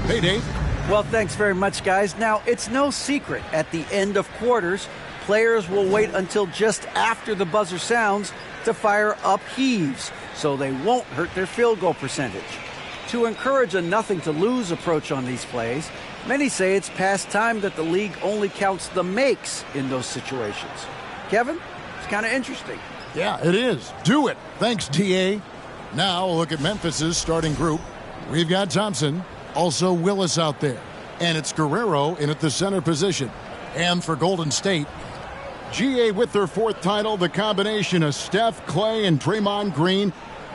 Hey, Dave. Well, thanks very much, guys. Now, it's no secret at the end of quarters, players will wait until just after the buzzer sounds to fire up heaves, so they won't hurt their field goal percentage. To encourage a nothing-to-lose approach on these plays, many say it's past time that the league only counts the makes in those situations. Kevin, it's kind of interesting. Yeah, it is. Do it. Thanks, TA. Now, look at Memphis's starting group. We've got Thompson, also Willis out there. And it's Guerrero in at the center position. And for Golden State, GA with their 4th title, the combination of Steph, Clay, and Draymond Green,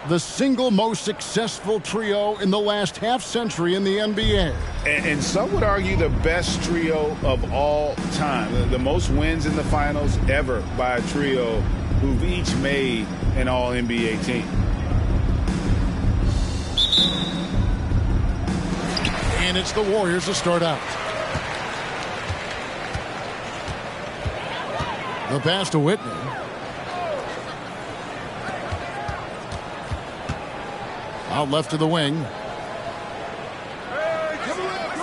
the single most successful trio in the last half-century in the NBA. And some would argue the best trio of all time. The most wins in the finals ever by a trio who've each made an All-NBA team. And it's the Warriors to start out. The pass to Whitney. Out left to the wing.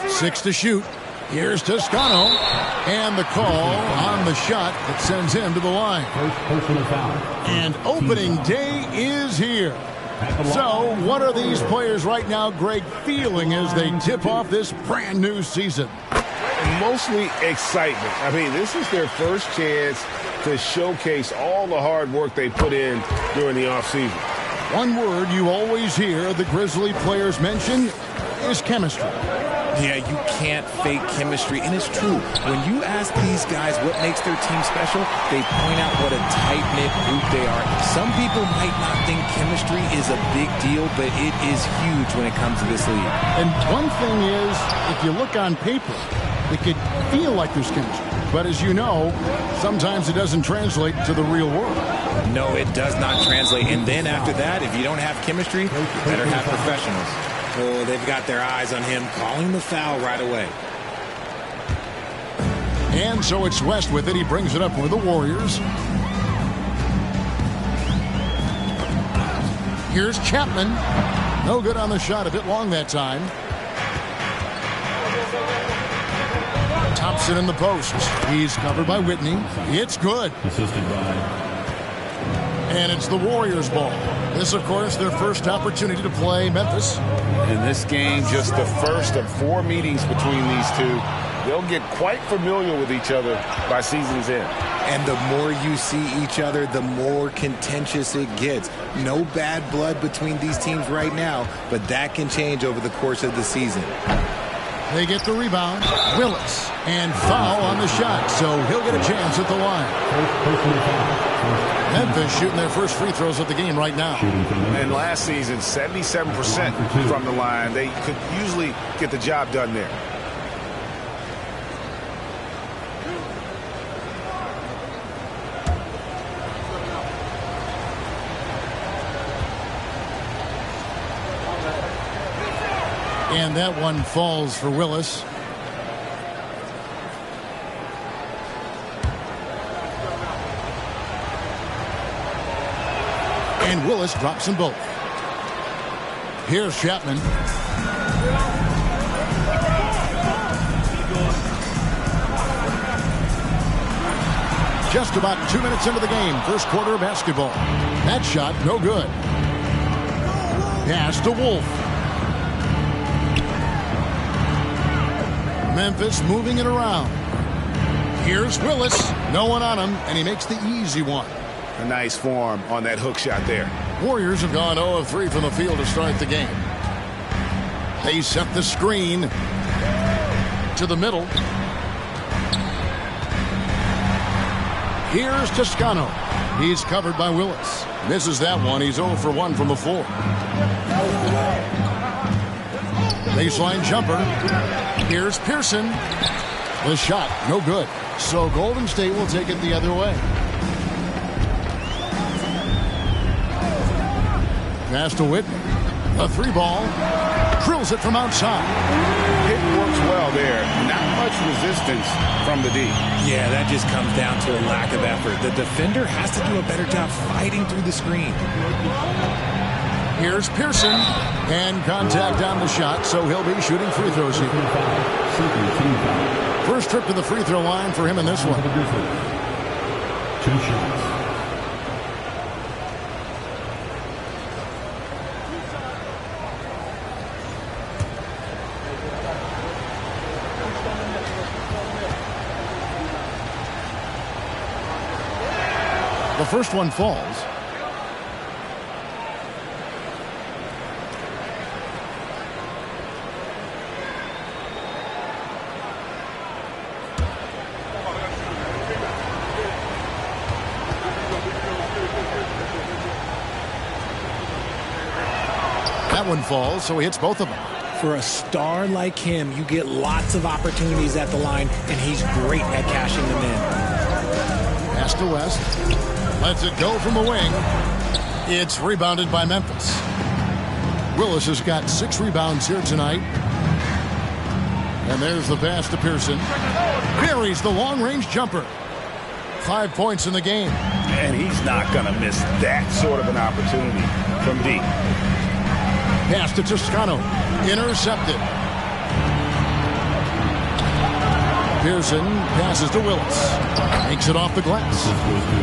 6 to shoot. Here's Toscano. And the call on the shot that sends him to the line. And opening day is here. So what are these players right now, Greg, feeling as they tip off this brand new season? Mostly excitement. I mean, this is their first chance to showcase all the hard work they put in during the offseason. One word you always hear the Grizzly players mention is chemistry. Yeah, you can't fake chemistry, and it's true. When you ask these guys what makes their team special, they point out what a tight-knit group they are. Some people might not think chemistry is a big deal, but it is huge when it comes to this league. And one thing is, if you look on paper, it could feel like there's chemistry. But as you know, sometimes it doesn't translate to the real world. No, it does not translate. And then after that, if you don't have chemistry, you better have professionals. Oh, they've got their eyes on him, calling the foul right away. And so it's West with it. He brings it up for the Warriors. Here's Chapman. No good on the shot. A bit long that time. Thompson in the post. He's covered by Whitney. It's good. And it's the Warriors' ball. This, of course, their first opportunity to play Memphis. In this game, just the first of 4 meetings between these two. They'll get quite familiar with each other by season's end. And the more you see each other, the more contentious it gets. No bad blood between these teams right now, but that can change over the course of the season. They get the rebound. Willis. And foul on the shot, so he'll get a chance at the line. Memphis shooting their first free throws of the game right now. And last season, 77% from the line. They could usually get the job done there. And that one falls for Willis. And Willis drops them both. Here's Chapman. Just about 2 minutes into the game. First quarter of basketball. That shot, no good. Pass to Wolf. Memphis moving it around. Here's Willis. No one on him, and he makes the easy one. A nice form on that hook shot there. Warriors have gone 0 of 3 from the field to start the game. They set the screen to the middle. Here's Toscano. He's covered by Willis. Misses that one. He's 0 for 1 from the floor. Baseline jumper. Here's Pearson. The shot, no good. So Golden State will take it the other way. Pass to Whitney. A 3-ball. Drills it from outside. It works well there. Not much resistance from the D. Yeah, that just comes down to a lack of effort. The defender has to do a better job fighting through the screen. Here's Pearson. And contact on the shot, so he'll be shooting free throws here. First trip to the free throw line for him in this one. 2 shots. The first one falls. That one falls, so he hits both of them. For a star like him, you get lots of opportunities at the line, and he's great at cashing them in. Pass to West. Lets it go from the wing. It's rebounded by Memphis. Willis has got 6 rebounds here tonight. And there's the pass to Pearson. Buries the long-range jumper. 5 points in the game. And he's not going to miss that sort of an opportunity from deep. Pass to Toscano. Intercepted. Pearson passes to Willis. Makes it off the glass.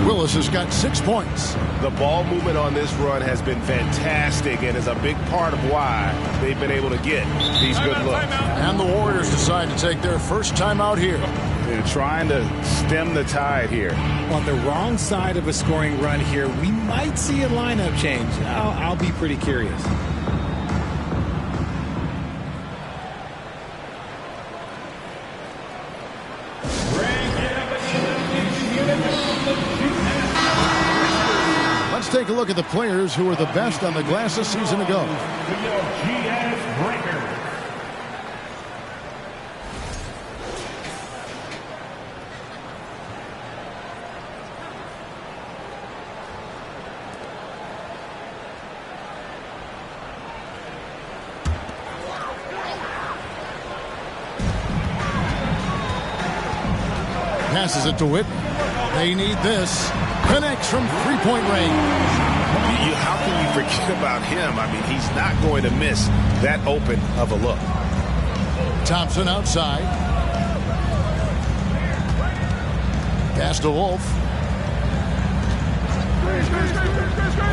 Willis has got 6 points. The ball movement on this run has been fantastic and is a big part of why they've been able to get these good looks. And the Warriors decide to take their first time out here. They're trying to stem the tide here. On the wrong side of a scoring run here, we might see a lineup change. I'll be pretty curious. Let's take a look at the players who were the best on the glass a season ago. Passes it to Whitney. They need this. Connects from three-point range. How can you forget about him? I mean, he's not going to miss that open of a look. Thompson outside. Pass to Wolf.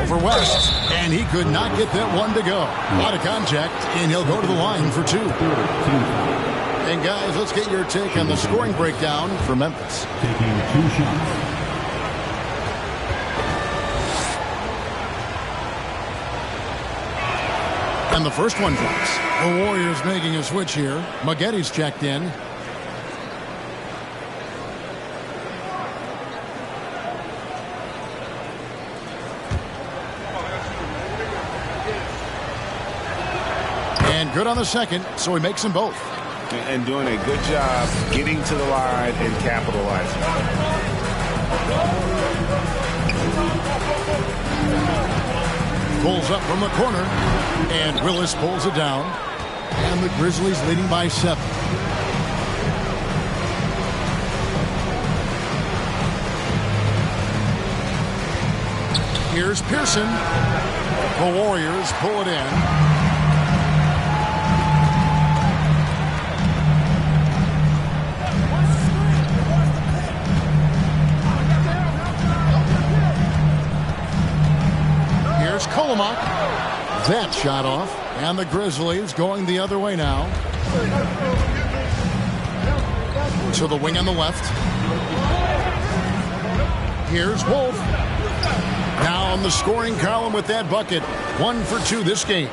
Over West. And he could not get that one to go. A lot of contact, and he'll go to the line for 2. And guys, let's get your take on the scoring breakdown for Memphis. Taking 2 shots. And the first one drops. The Warriors making a switch here. Maggetti's checked in. And good on the second, so he makes them both. And doing a good job getting to the line and capitalizing. Pulls up from the corner, and Willis pulls it down. And the Grizzlies leading by 7. Here's Pearson. The Warriors pull it in. Kolomak. That shot off. And the Grizzlies going the other way now. To the wing on the left. Here's Wolf. Down the scoring column with that bucket. 1 for 2 this game.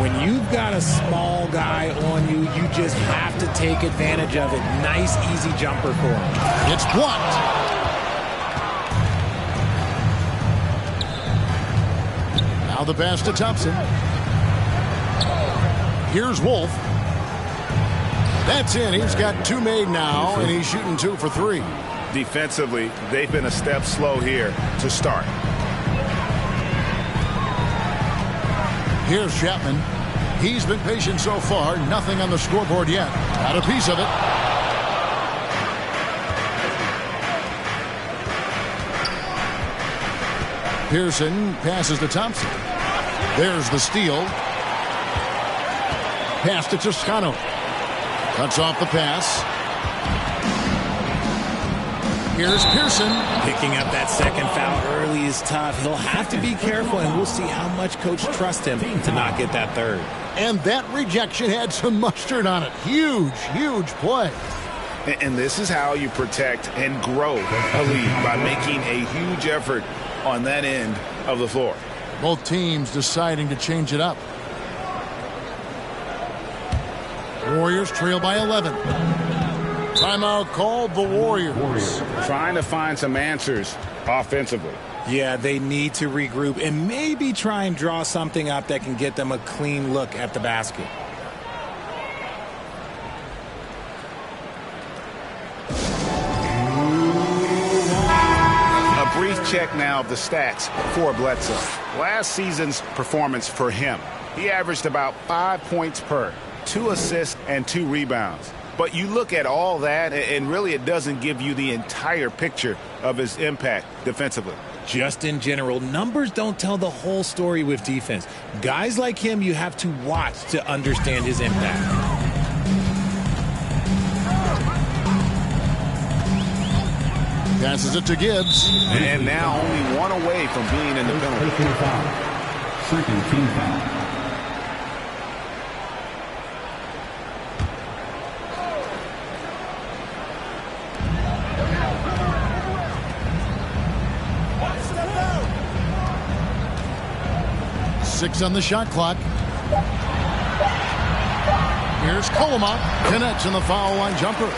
When you've got a small guy on you, you just have to take advantage of it. Nice, easy jumper for him. It's blocked. Now the pass to Thompson. Here's Wolf. That's in. He's got 2 made now, and he's shooting 2 for 3. Defensively, they've been a step slow here to start. Here's Chapman. He's been patient so far. Nothing on the scoreboard yet. Got a piece of it. Pearson passes to Thompson. There's the steal. Pass to Toscano. Cuts off the pass. Here's Pearson. Picking up that second foul early is tough. He'll have to be careful, and we'll see how much coach trusts him to not get that third. And that rejection had some mustard on it. Huge, huge play. And this is how you protect and grow a lead, by making a huge effort on that end of the floor. Both teams deciding to change it up. Warriors trail by 11. Timeout called the Warriors. Trying to find some answers offensively. Yeah, they need to regroup and maybe try and draw something up that can get them a clean look at the basket. A brief check now of the stats for Bledsoe. Last season's performance for him, he averaged about 5 points per, 2 assists, and 2 rebounds. But you look at all that, and really it doesn't give you the entire picture of his impact defensively. Just in general, numbers don't tell the whole story with defense. Guys like him, you have to watch to understand his impact. Passes it to Gibbs. And now only one away from being in the penalty. Second team foul. Six on the shot clock. Here's Kolomak. Connects in the foul line jumper.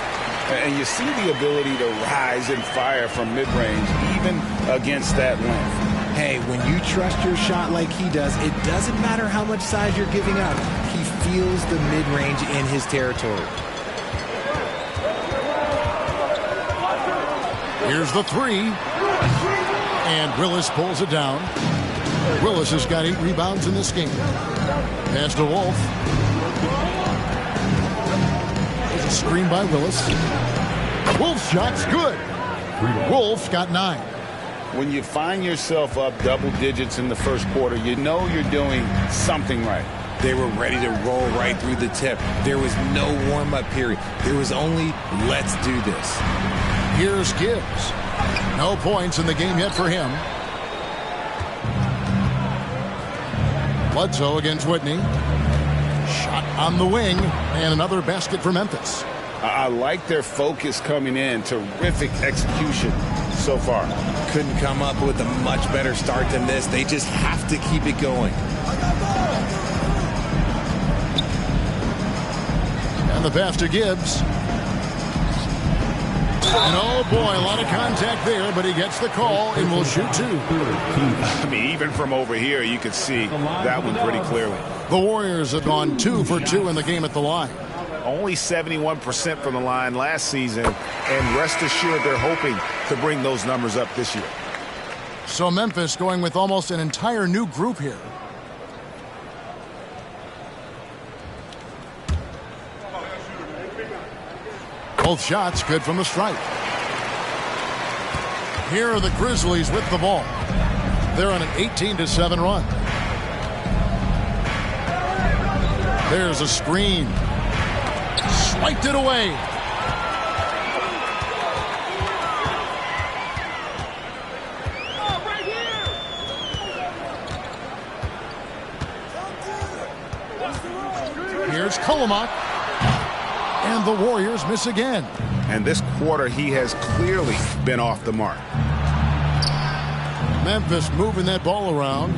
And you see the ability to rise and fire from mid-range, even against that length. Hey, when you trust your shot like he does, it doesn't matter how much size you're giving up. He feels the mid-range in his territory. Here's the three. And Willis pulls it down. Willis has got 8 rebounds in this game. Pass to Wolf. There's a screen by Willis. Wolf's shot's good. Wolf's got 9. When you find yourself up double digits in the first quarter, you know you're doing something right. They were ready to roll right through the tip. There was no warm-up period. There was only, let's do this. Here's Gibbs. No points in the game yet for him. Bledsoe against Whitney. Shot on the wing, and another basket for Memphis. I like their focus coming in. Terrific execution so far. Couldn't come up with a much better start than this. They just have to keep it going. And the pass to Gibbs. And oh boy, a lot of contact there, but he gets the call and will shoot 2. I mean, even from over here, you could see that one pretty clearly. The Warriors have gone 2 for 2 in the game at the line. Only 71% from the line last season, and rest assured they're hoping to bring those numbers up this year. So Memphis going with almost an entire new group here. Both shots good from the stripe. Here are the Grizzlies with the ball. They're on an 18-7 run. There's a screen. Swiped it away. Here's Kolomak. And the Warriors miss again. And this quarter, he has clearly been off the mark. Memphis moving that ball around.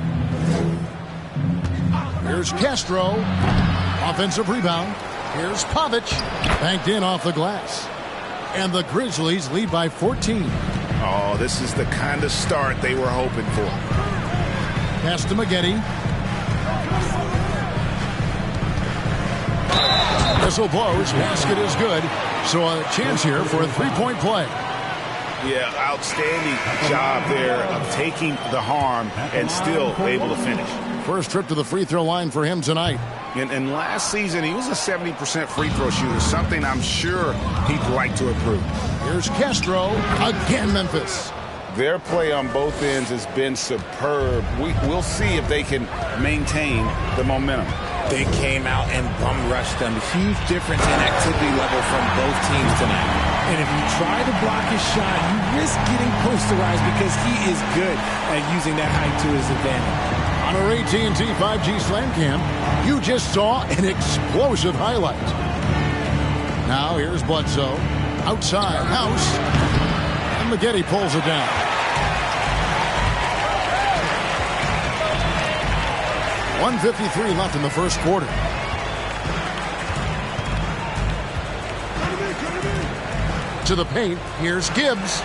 Here's Castro. Offensive rebound. Here's Pavic. Banked in off the glass. And the Grizzlies lead by 14. Oh, this is the kind of start they were hoping for. Pass to Maggette. Whistle blows. Basket is good. So a chance here for a three-point play. Yeah, outstanding job there of taking the harm and still able to finish. First trip to the free throw line for him tonight. And last season, he was a 70% free throw shooter, something I'm sure he'd like to improve. Here's Castro. Again, Memphis. Their play on both ends has been superb. We'll see if they can maintain the momentum. They came out and bum rushed them. Huge difference in activity level from both teams tonight. And if you try to block his shot, you risk getting posterized because he is good at using that height to his advantage. On our AT&T 5G Slam Cam, you just saw an explosive highlight. Now here's Bledsoe. Outside, House. And McGetty pulls it down. .153 left in the first quarter. To the paint, here's Gibbs.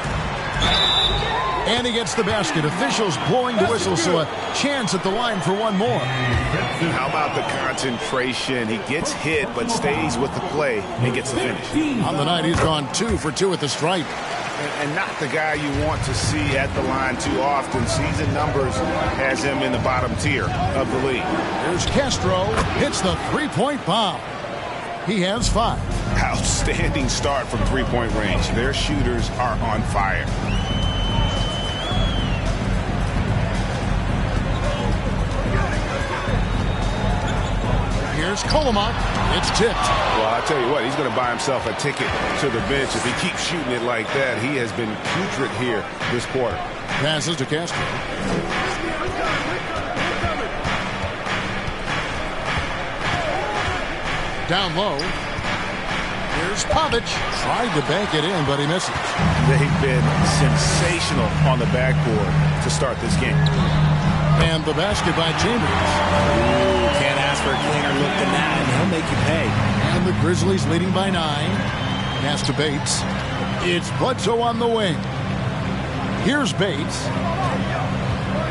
And he gets the basket. Officials blowing the whistle, so a chance at the line for one more. How about the concentration? He gets hit, but stays with the play and gets the finish. On the night, he's gone 2 for 2 at the stripe. And not the guy you want to see at the line too often. Season numbers has him in the bottom tier of the league. Here's Castro. Hits the three-point bomb. He has 5. Outstanding start from three-point range. Their shooters are on fire. Here's Kolomak. It's tipped. Well, I tell you what, he's going to buy himself a ticket to the bench. If he keeps shooting it like that, he has been putrid here this quarter. Passes to Castro. Down low. Here's Pavic. Tried to bank it in, but he misses. They've been sensational on the backboard to start this game. And the basket by Chambers. Ooh, can't ask for a cleaner look than that, and he'll make you pay. And the Grizzlies leading by 9. Pass to Bates. It's Bledsoe on the wing. Here's Bates.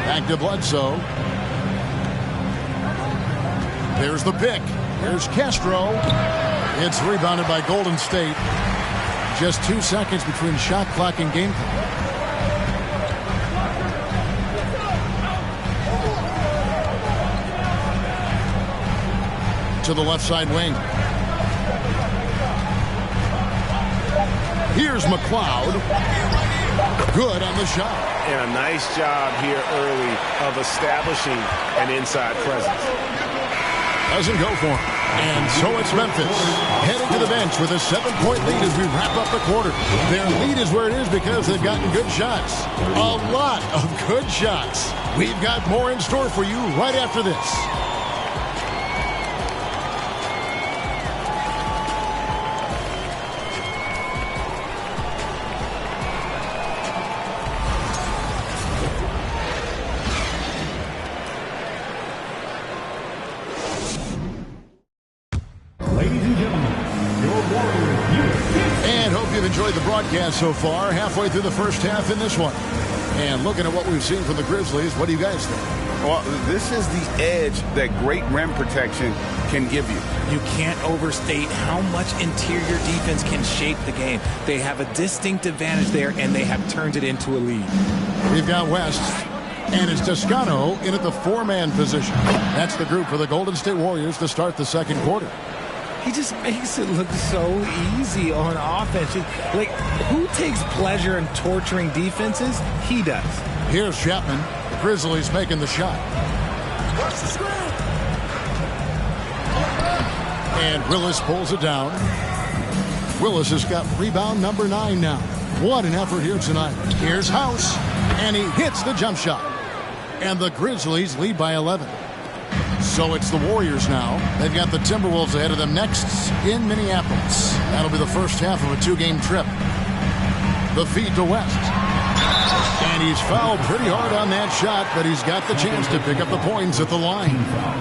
Back to Bledsoe. There's the pick. Here's Castro. It's rebounded by Golden State. Just 2 seconds between shot clock and game clock. To the left side wing. Here's McLeod. Good on the shot. And a nice job here early of establishing an inside presence. Doesn't go for him. And so it's Memphis headed to the bench with a 7-point lead as we wrap up the quarter. Their lead is where it is because they've gotten good shots. A lot of good shots. We've got more in store for you right after this. Enjoyed the broadcast so far, halfway through the first half in this one. And looking at what we've seen from the Grizzlies, what do you guys think? Well, this is the edge that great rim protection can give you. You can't overstate how much interior defense can shape the game. They have a distinct advantage there, and they have turned it into a lead. We've got West, and it's Toscano in at the 4-man position. That's the group for the Golden State Warriors to start the second quarter. He just makes it look so easy on offense. Like, who takes pleasure in torturing defenses? He does. Here's Chapman. The Grizzlies making the shot. And Willis pulls it down. Willis has got rebound number 9 now. What an effort here tonight. Here's House. And he hits the jump shot. And the Grizzlies lead by 11. So it's the Warriors now. They've got the Timberwolves ahead of them next in Minneapolis. That'll be the first half of a 2-game trip. The feed to West. And he's fouled pretty hard on that shot, but he's got the chance to pick up the points at the line.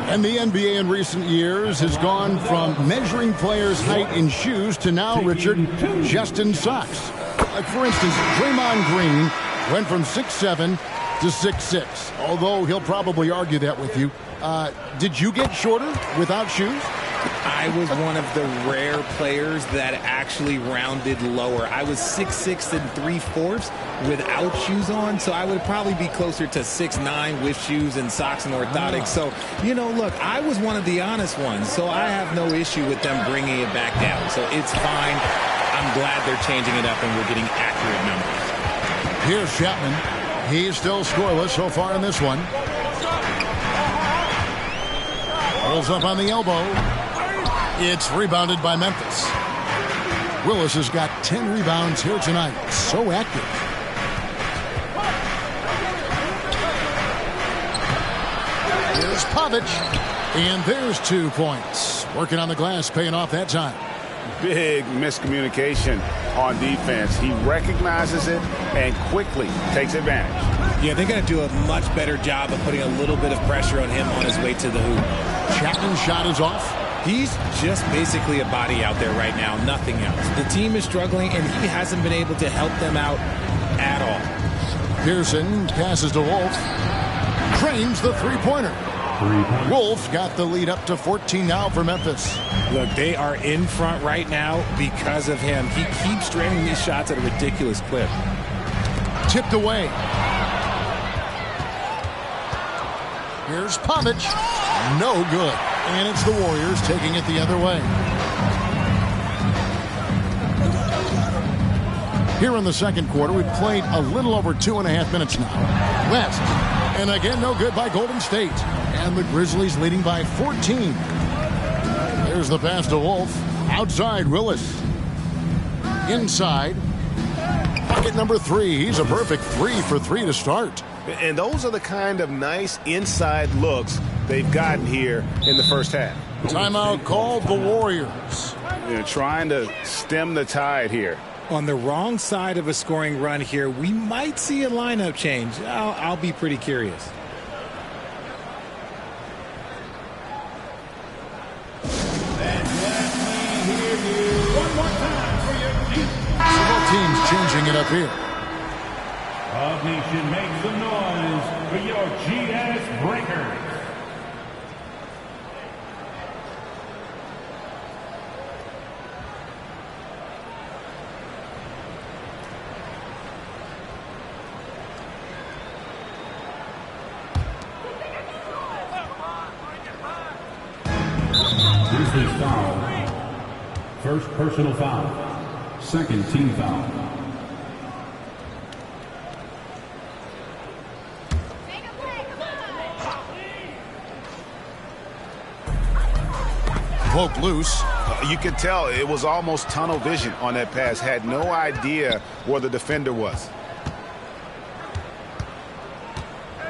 And the NBA in recent years has gone from measuring players' height in shoes to now, Richard, just in socks. Like, for instance, Draymond Green went from 6'7" to 6'6", although he'll probably argue that with you. Did you get shorter without shoes? I was one of the rare players that actually rounded lower. I was 6'6" and 3/4 without shoes on, so I would probably be closer to 6'9" with shoes and socks and orthotics. So, you know, look, I was one of the honest ones, so I have no issue with them bringing it back down. So it's fine. I'm glad they're changing it up and we're getting accurate numbers. Here's Chapman. He's still scoreless so far in this one. Pulls up on the elbow. It's rebounded by Memphis. Willis has got 10 rebounds here tonight. So active. Here's Pavic. And there's 2 points. Working on the glass, paying off that time. Big miscommunication on defense. He recognizes it and quickly takes advantage. Yeah, they're going to do a much better job of putting a little bit of pressure on him on his way to the hoop. Chapman's shot is off. He's just basically a body out there right now, nothing else. The team is struggling, and he hasn't been able to help them out at all. Pearson passes to Wolf. Cranes the three-pointer. Wolf got the lead up to 14 now for Memphis. Look, they are in front right now because of him. He keeps draining these shots at a ridiculous clip. Tipped away. Here's Pavic. No good. And it's the Warriors taking it the other way. Here in the second quarter, we've played a little over 2.5 minutes now. West. And again, no good by Golden State. And the Grizzlies leading by 14. There's the pass to Wolf. Outside, Willis. Inside. Bucket number 3. He's a perfect 3 for 3 to start. And those are the kind of nice inside looks they've gotten here in the first half. Timeout called the Warriors. They're trying to stem the tide here. On the wrong side of a scoring run here, we might see a lineup change. I'll be pretty curious. Both teams changing it up here. All Nation makes some noise for your GS Breakers. Grizzlies foul. First personal foul. Second team foul. Poke loose. You could tell it was almost tunnel vision on that pass. Had no idea where the defender was.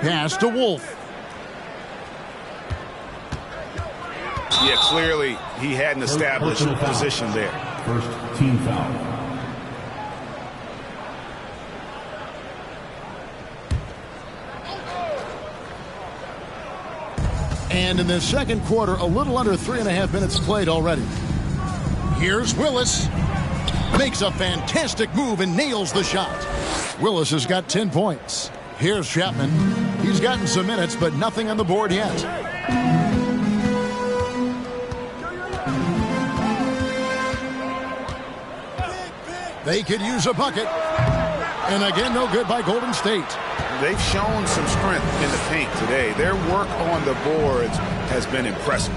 Pass to Wolf. Yeah, clearly he hadn't established a position there. First team foul. And in the second quarter, a little under 3.5 minutes played already. Here's Willis. Makes a fantastic move and nails the shot. Willis has got 10 points. Here's Chapman. He's gotten some minutes, but nothing on the board yet. They could use a bucket. And again, no good by Golden State. They've shown some strength in the paint today. Their work on the boards has been impressive.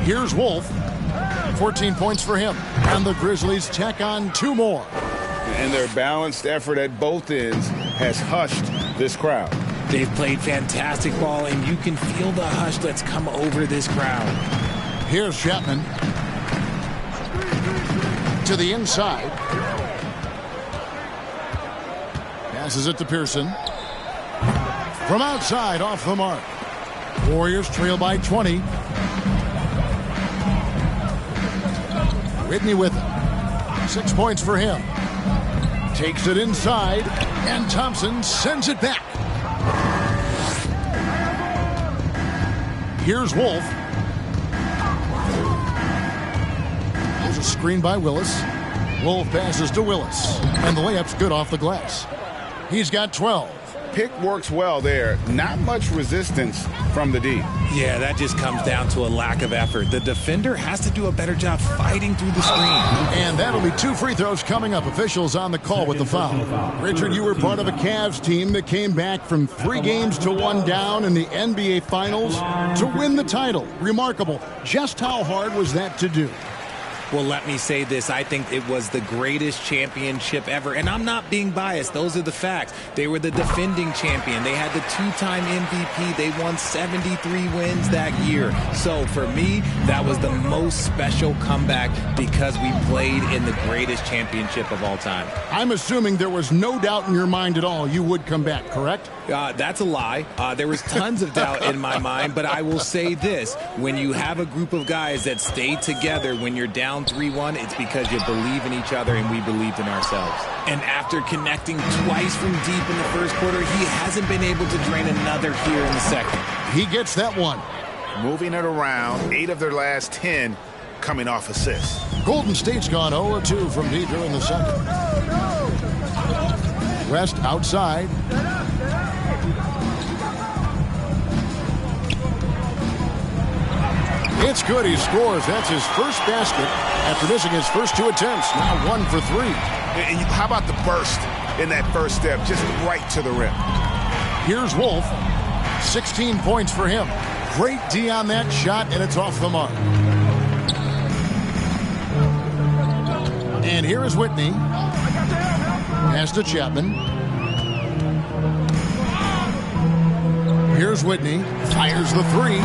Here's Wolf. 14 points for him. And the Grizzlies tack on 2 more. And their balanced effort at both ends has hushed this crowd. They've played fantastic ball, and you can feel the hush that's come over this crowd. Here's Chapman. To the inside. Passes it to Pearson. From outside, off the mark. Warriors trail by 20. Whitney with it. 6 points for him. Takes it inside, and Thompson sends it back. Here's Wolf. There's a screen by Willis. Wolf passes to Willis, and the layup's good off the glass. He's got 12. Pick works well there. Not much resistance from the D. Yeah, that just comes down to a lack of effort. The defender has to do a better job fighting through the screen. And that'll be 2 free throws coming up. Officials on the call with the foul. Richard, you were part of a Cavs team that came back from 3 games to 1 down in the NBA Finals to win the title. Remarkable. Just how hard was that to do? Well, let me say this. I think it was the greatest championship ever. And I'm not being biased. Those are the facts. They were the defending champion. They had the two-time MVP. They won 73 wins that year. So for me, that was the most special comeback because we played in the greatest championship of all time. I'm assuming there was no doubt in your mind at all you would come back, correct? That's a lie. There was tons of doubt in my mind, but I will say this. When you have a group of guys that stay together when you're down 3-1, it's because you believe in each other and we believed in ourselves. And after connecting twice from deep in the first quarter, he hasn't been able to drain another here in the second. He gets that one. Moving it around, 8 of their last 10 coming off assists. Golden State's gone 0-2 from deep during the second. West outside. It's good. He scores. That's his first basket after missing his first 2 attempts. Now 1 for 3. And how about the burst in that first step? Just right to the rim. Here's Wolf. 16 points for him. Great D on that shot, and it's off the mark. And here is Whitney. Pass to Chapman. Here's Whitney. Fires the 3.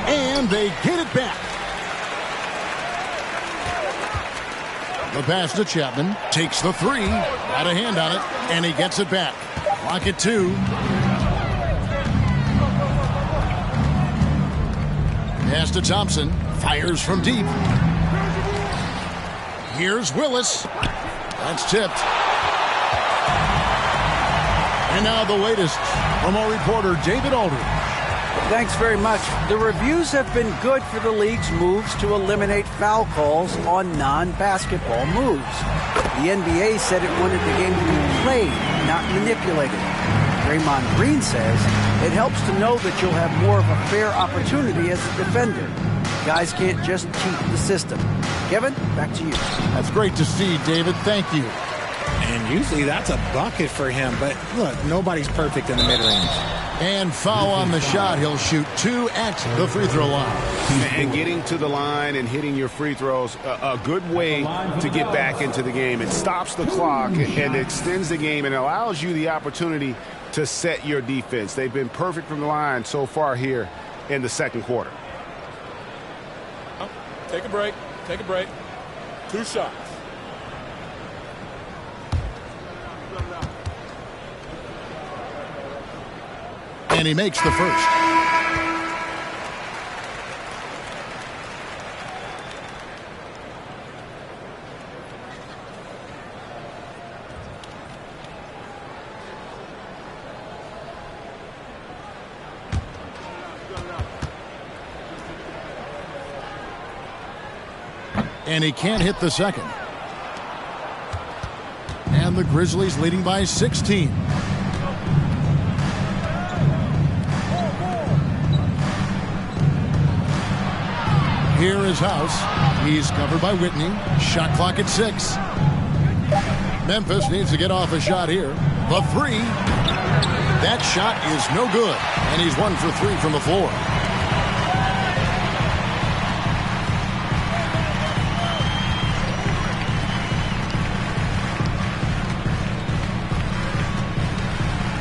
And they get it back. The pass to Chapman. Takes the 3. Got a hand on it. And he gets it back. Clock at 2. Pass to Thompson. Fires from deep. Here's Willis. That's tipped. And now the latest from our reporter, David Aldridge. Thanks very much. The reviews have been good for the league's moves to eliminate foul calls on non-basketball moves. The NBA said it wanted the game to be played, not manipulated. Draymond Green says it helps to know that you'll have more of a fair opportunity as a defender. Guys can't just cheat the system. Kevin, back to you. That's great to see, David. Thank you. And usually that's a bucket for him. But look, nobody's perfect in the mid-range. And foul on the shot. He'll shoot 2 at the free throw line. And getting to the line and hitting your free throws, a good way to get back into the game. It stops the clock and extends the game and allows you the opportunity to set your defense. They've been perfect from the line so far here in the second quarter. Take a break. Take a break. 2 shots. And he makes the first. And he can't hit the second. And the Grizzlies leading by 16. Here is House. He's covered by Whitney. Shot clock at 6. Memphis needs to get off a shot here. The 3. That shot is no good. And he's 1 for 3 from the floor.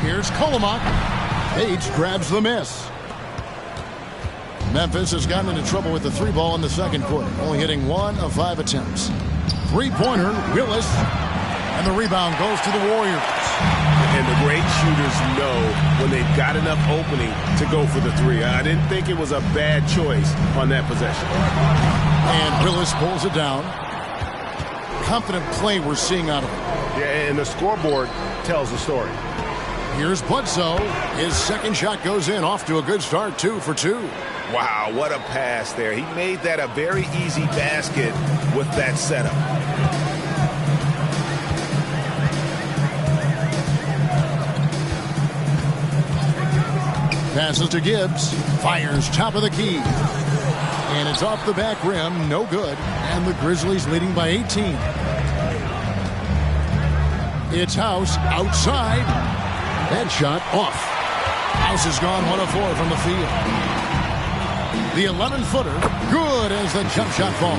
Here's Kolomak. Page grabs the miss. Memphis has gotten into trouble with the 3 ball in the second quarter, only hitting 1 of 5 attempts. 3-pointer, Willis, and the rebound goes to the Warriors. And the great shooters know when they've got enough opening to go for the 3. I didn't think it was a bad choice on that possession. And Willis pulls it down. Confident play we're seeing out of him. Yeah, and the scoreboard tells the story. Here's Bledsoe. His second shot goes in, off to a good start, 2 for 2. Wow, what a pass there. He made that a very easy basket with that setup. Passes to Gibbs. Fires top of the key. And it's off the back rim. No good. And the Grizzlies leading by 18. It's House outside. That shot off. House has gone 1 of 4 from the field. The 11-footer, good as the jump shot falls.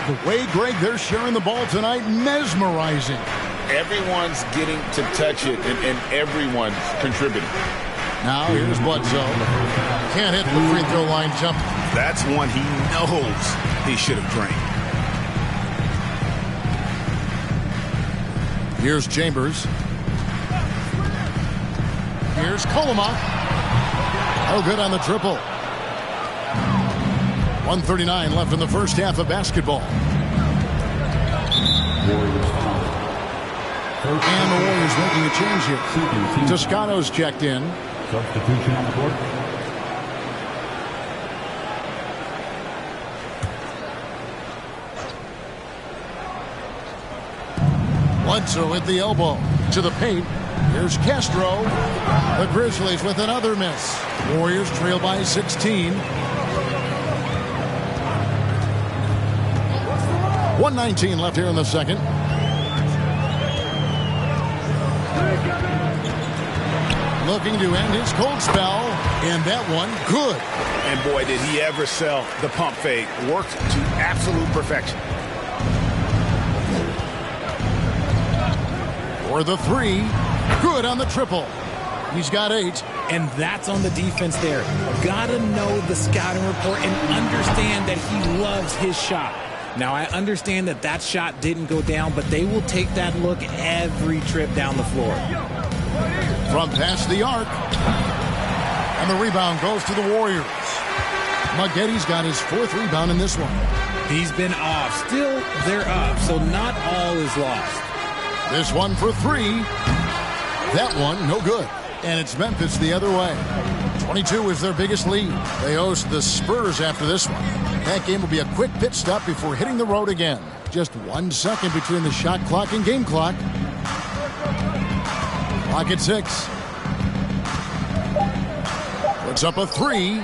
The way, Greg, they're sharing the ball tonight, mesmerizing. Everyone's getting to touch it, and everyone's contributing. Now here's Bledsoe. Can't hit the free throw line jump. That's one he knows he should have drained. Here's Chambers. Here's Koloma. No good on the triple. 1:39 left in the first half of basketball. And the Warriors making a change here. Toscano's checked in. Substitution on the court. Bledsoe at the elbow. To the paint. Here's Castro. The Grizzlies with another miss. Warriors trail by 16. 1:19 left here in the second. Looking to end his cold spell. And that one, good. And boy, did he ever sell the pump fake. Worked to absolute perfection. For the three. Good on the triple. He's got 8. And that's on the defense there. Gotta know the scouting report and understand that he loves his shot. Now, I understand that that shot didn't go down, but they will take that look every trip down the floor. From past the arc. And the rebound goes to the Warriors. Maggetti's got his 4th rebound in this one. He's been off. Still, they're up, so not all is lost. This one for 3. That one, no good. And it's Memphis the other way. 22 is their biggest lead. They host the Spurs after this one. That game will be a quick pit stop before hitting the road again. Just 1 second between the shot clock and game clock. Clock at 6. Puts up a 3.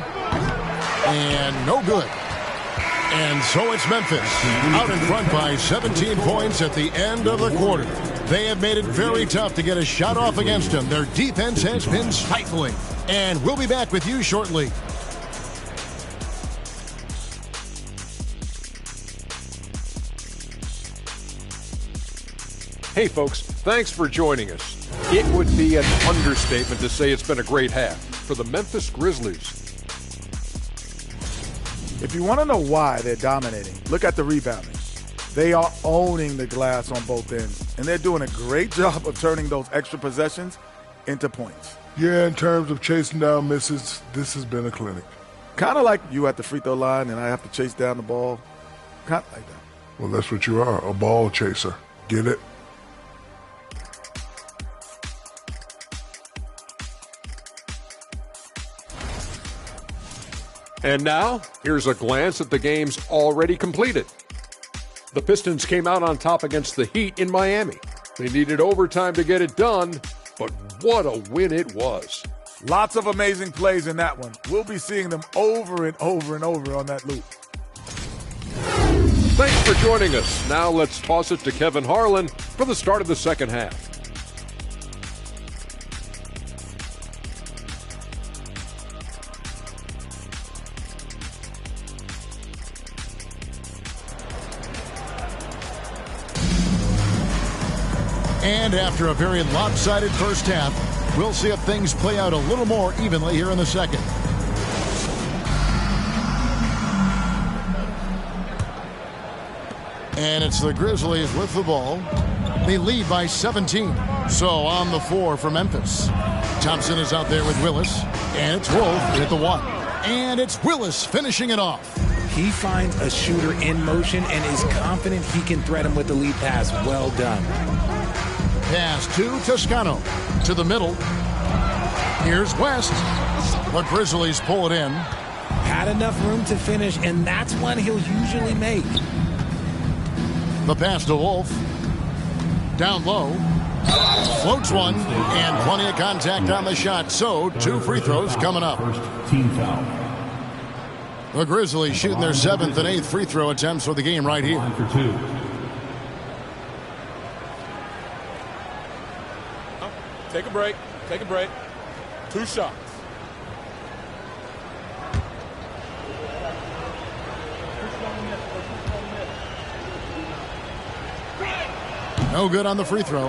And no good. And so it's Memphis out in front by 17 points at the end of the quarter. They have made it very tough to get a shot off against them. Their defense has been stifling. And we'll be back with you shortly. Hey folks, thanks for joining us. It would be an understatement to say it's been a great half for the Memphis Grizzlies. If you want to know why they're dominating, look at the rebounding. They are owning the glass on both ends, and they're doing a great job of turning those extra possessions into points. Yeah, in terms of chasing down misses, this has been a clinic. Kind of like you at the free throw line and I have to chase down the ball. Kind of like that. Well, that's what you are, a ball chaser. Get it? And now, here's a glance at the games already completed. The Pistons came out on top against the Heat in Miami. They needed overtime to get it done, but what a win it was. Lots of amazing plays in that one. We'll be seeing them over and over and over on that loop. Thanks for joining us. Now let's toss it to Kevin Harlan for the start of the second half. And after a very lopsided first half, we'll see if things play out a little more evenly here in the second. And it's the Grizzlies with the ball. They lead by 17. So on the floor for Memphis. Thompson is out there with Willis. And it's Wolf at the 1. And it's Willis finishing it off. He finds a shooter in motion and is confident he can thread him with the lead pass. Well done. Pass to Toscano. To the middle. Here's West. The Grizzlies pull it in. Had enough room to finish, and that's one he'll usually make. The pass to Wolf. Down low. Floats one. And plenty of contact on the shot. So 2 free throws coming up. First team foul. The Grizzlies shooting their 7th and 8th free throw attempts for the game right here. Line for 2. Take a break. Take a break. 2 shots. No good on the free throw.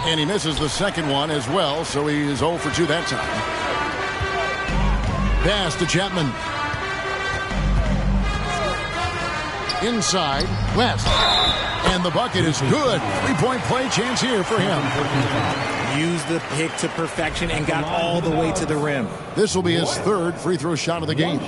And he misses the second one as well, so he is 0 for 2 that time. Pass to Chapman. Inside, West. And the bucket is good. 3-point play chance here for him. Used the pick to perfection and got all the way to the rim. This will be his third free throw shot of the game.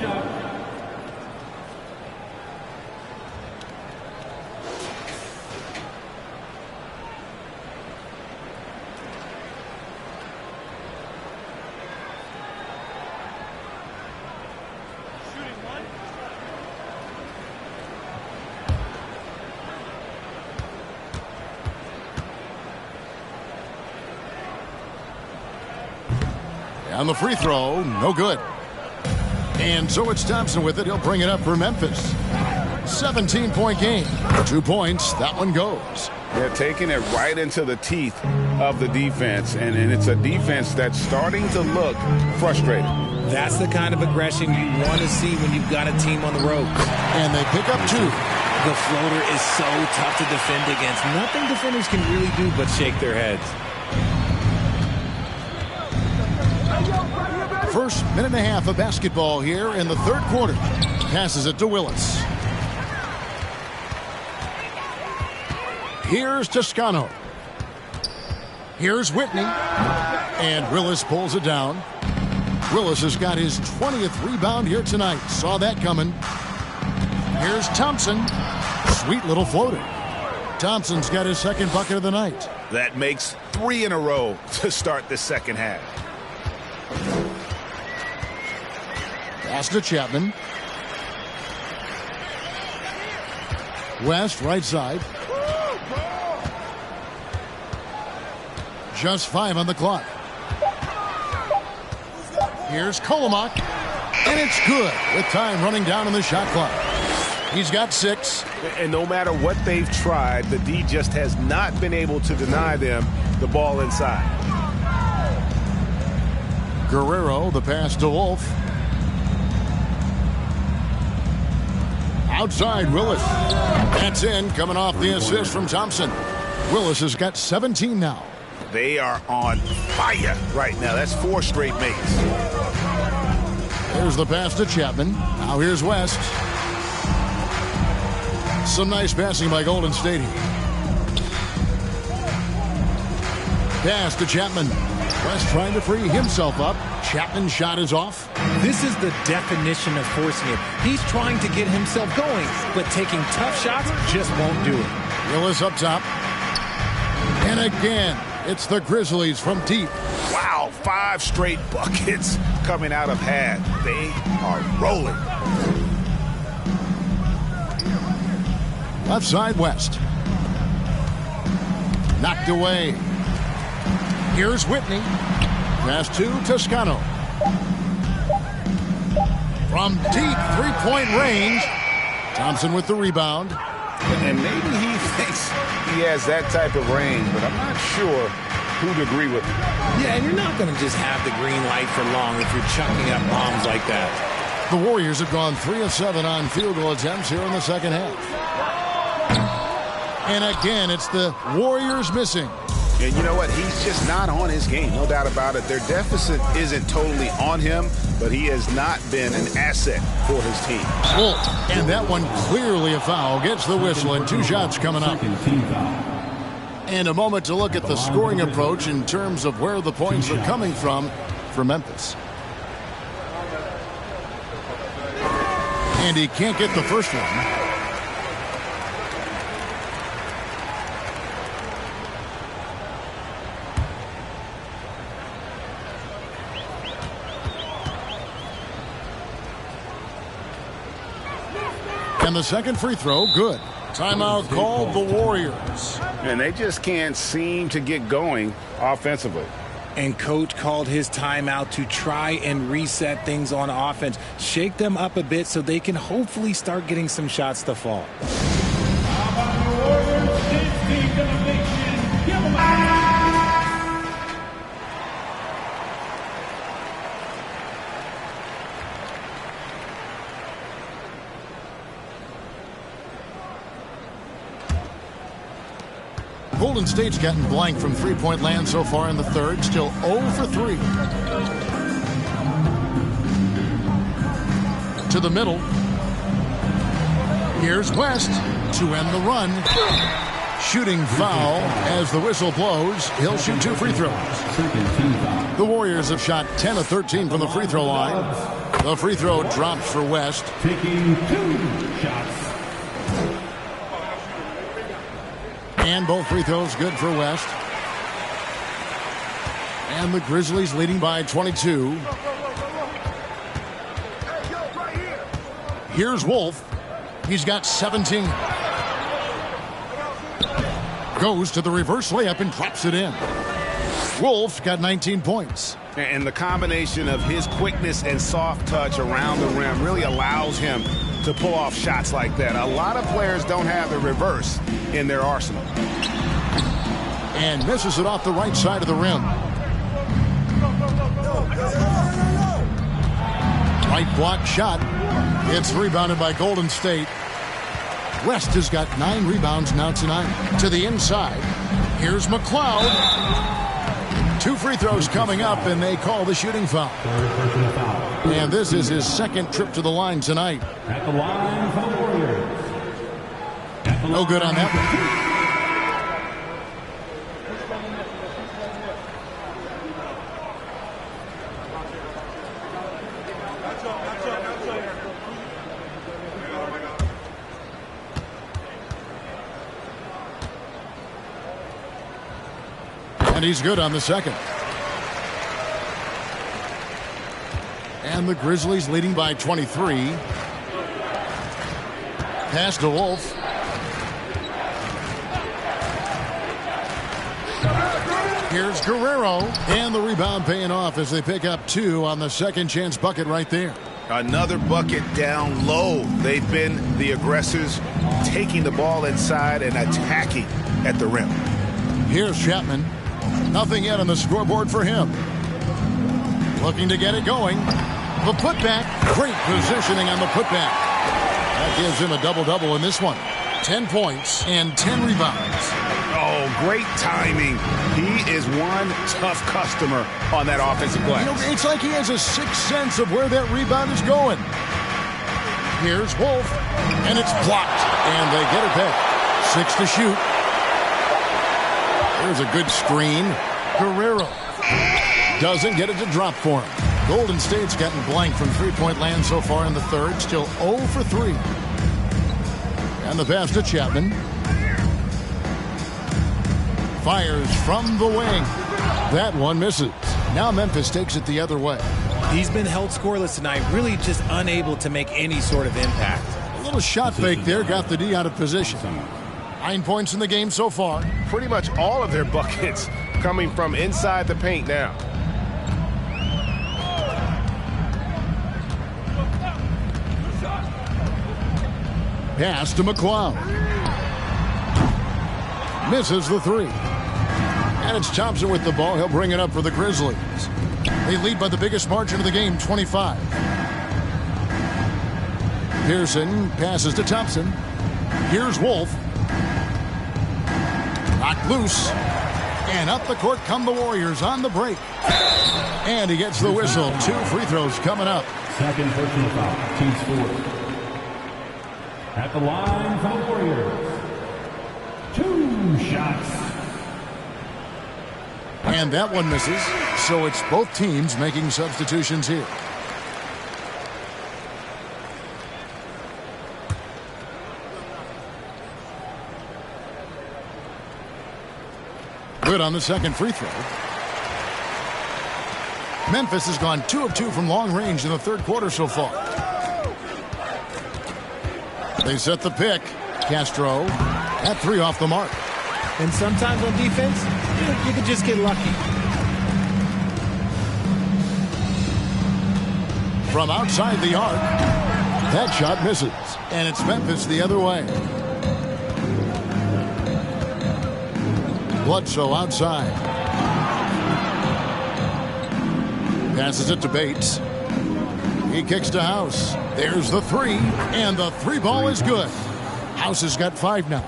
On the free throw, no good. And so it's Thompson with it. He'll bring it up for Memphis. 17-point game. 2 points. That one goes. They're taking it right into the teeth of the defense, and it's a defense that's starting to look frustrated. That's the kind of aggression you want to see when you've got a team on the ropes. And they pick up 2. The floater is so tough to defend against. Nothing defenders can really do but shake their heads. First minute and a half of basketball here in the third quarter. Passes it to Willis. Here's Toscano. Here's Whitney. And Willis pulls it down. Willis has got his 20th rebound here tonight. Saw that coming. Here's Thompson. Sweet little floater. Thompson's got his second bucket of the night. That makes 3 in a row to start the second half. Pass to Chapman. West, right side. Just 5 on the clock. Here's Kolomak. And it's good with time running down on the shot clock. He's got 6. And no matter what they've tried, the D just has not been able to deny them the ball inside. Guerrero, the pass to Wolf. Outside, Willis. That's in, coming off the assist from Thompson. Willis has got 17 now. They are on fire right now. That's 4 straight makes. There's the pass to Chapman. Now here's West. Some nice passing by Golden State here. Pass to Chapman. West trying to free himself up. Chapman's shot is off. This is the definition of forcing it. He's trying to get himself going, but taking tough shots just won't do it. Willis up top. And again, it's the Grizzlies from deep. Wow, 5 straight buckets coming out of half. They are rolling. Left side, West. Knocked away. Here's Whitney. Pass to Toscano. From deep 3-point range. Thompson with the rebound. And maybe he thinks he has that type of range, but I'm not sure who'd agree with him. Yeah, and you're not going to just have the green light for long if you're chucking up bombs like that. The Warriors have gone 3 of 7 on field goal attempts here in the second half. And again, it's the Warriors missing. And you know what? He's just not on his game, no doubt about it. Their deficit isn't totally on him, but he has not been an asset for his team. Oh, and that one clearly a foul. Gets the whistle and 2 shots coming up. And a moment to look at the scoring approach in terms of where the points are coming from for Memphis. And he can't get the first one. And the second free throw, good. Timeout called the Warriors. And they just can't seem to get going offensively. And coach called his timeout to try and reset things on offense. Shake them up a bit so they can hopefully start getting some shots to fall. How about the Warriors? Golden State's gotten blank from three-point land so far in the third. Still 0 for 3. To the middle. Here's West to end the run. Shooting foul as the whistle blows. He'll shoot 2 free throws. The Warriors have shot 10 of 13 from the free throw line. The free throw drops for West. Taking 2 shots. And both free throws good for West. And the Grizzlies leading by 22. Here's Wolf. He's got 17. Goes to the reverse layup and drops it in. Wolf's got 19 points. And the combination of his quickness and soft touch around the rim really allows him to pull off shots like that. A lot of players don't have the reverse in their arsenal. And misses it off the right side of the rim. Right block shot. It's rebounded by Golden State. West has got 9 rebounds now tonight. To the inside. Here's McLeod. 2 free throws coming up, and they call the shooting foul. And this is his second trip to the line tonight. At the line for the Warriors. No good on that one. And he's good on the second. And the Grizzlies leading by 23. Pass to Wolf. Here's Guerrero. And the rebound paying off as they pick up 2 on the second chance bucket right there. Another bucket down low. They've been the aggressors, taking the ball inside and attacking at the rim. Here's Chapman. Nothing yet on the scoreboard for him. Looking to get it going. The putback. Great positioning on the putback. That gives him a double-double in this one. 10 points and 10 rebounds. Oh, great timing. He is one tough customer on that offensive glass. You know, it's like he has a sixth sense of where that rebound is going. Here's Wolf. And it's blocked. And they get it back. 6 to shoot. There's a good screen. Guerrero doesn't get it to drop for him. Golden State's gotten blank from three-point land so far in the third. Still 0 for 3. And the pass to Chapman. Fires from the wing. That one misses. Now Memphis takes it the other way. He's been held scoreless tonight, really just unable to make any sort of impact. A little shot fake there, got the D out of position. 9 points in the game so far. Pretty much all of their buckets coming from inside the paint now. Pass to McLeod. Misses the 3. And it's Thompson with the ball. He'll bring it up for the Grizzlies. They lead by the biggest margin of the game, 25. Pearson passes to Thompson. Here's Wolf. Knocked loose. And up the court come the Warriors on the break. And he gets the whistle. 2 free throws coming up. Second personal foul. Team scored. At the line for the Warriors. 2 shots. And that one misses. So it's both teams making substitutions here. Good on the second free throw. Memphis has gone 2 of 2 from long range in the third quarter so far. They set the pick. Castro at 3 off the mark. And sometimes on defense, you can just get lucky. From outside the arc, that shot misses. And it's Memphis the other way. Bledsoe outside. Passes it to Bates. He kicks to House. There's the 3, and the 3 ball is good. House has got 5 now.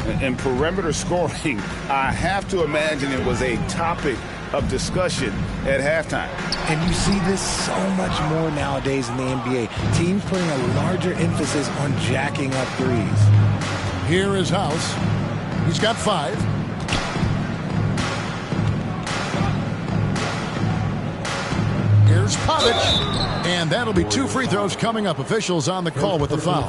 And perimeter scoring, I have to imagine it was a topic of discussion at halftime. And you see this so much more nowadays in the NBA. Teams putting a larger emphasis on jacking up threes. Here is House. He's got 5. Here's Pavic. And that'll be 2 free throws coming up. Officials on the call with the foul.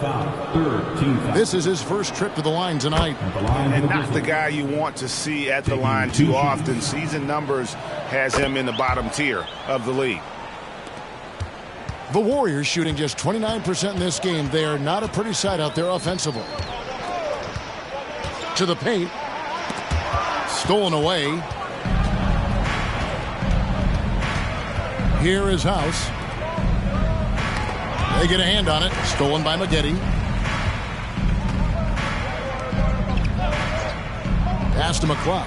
This is his first trip to the line tonight. And not the guy you want to see at the line too often. Season numbers has him in the bottom tier of the league. The Warriors shooting just 29% in this game. They are not a pretty sight out there offensively. To the paint. Stolen away. Here is House. They get a hand on it. Stolen by Maggette. Pass to McCloud.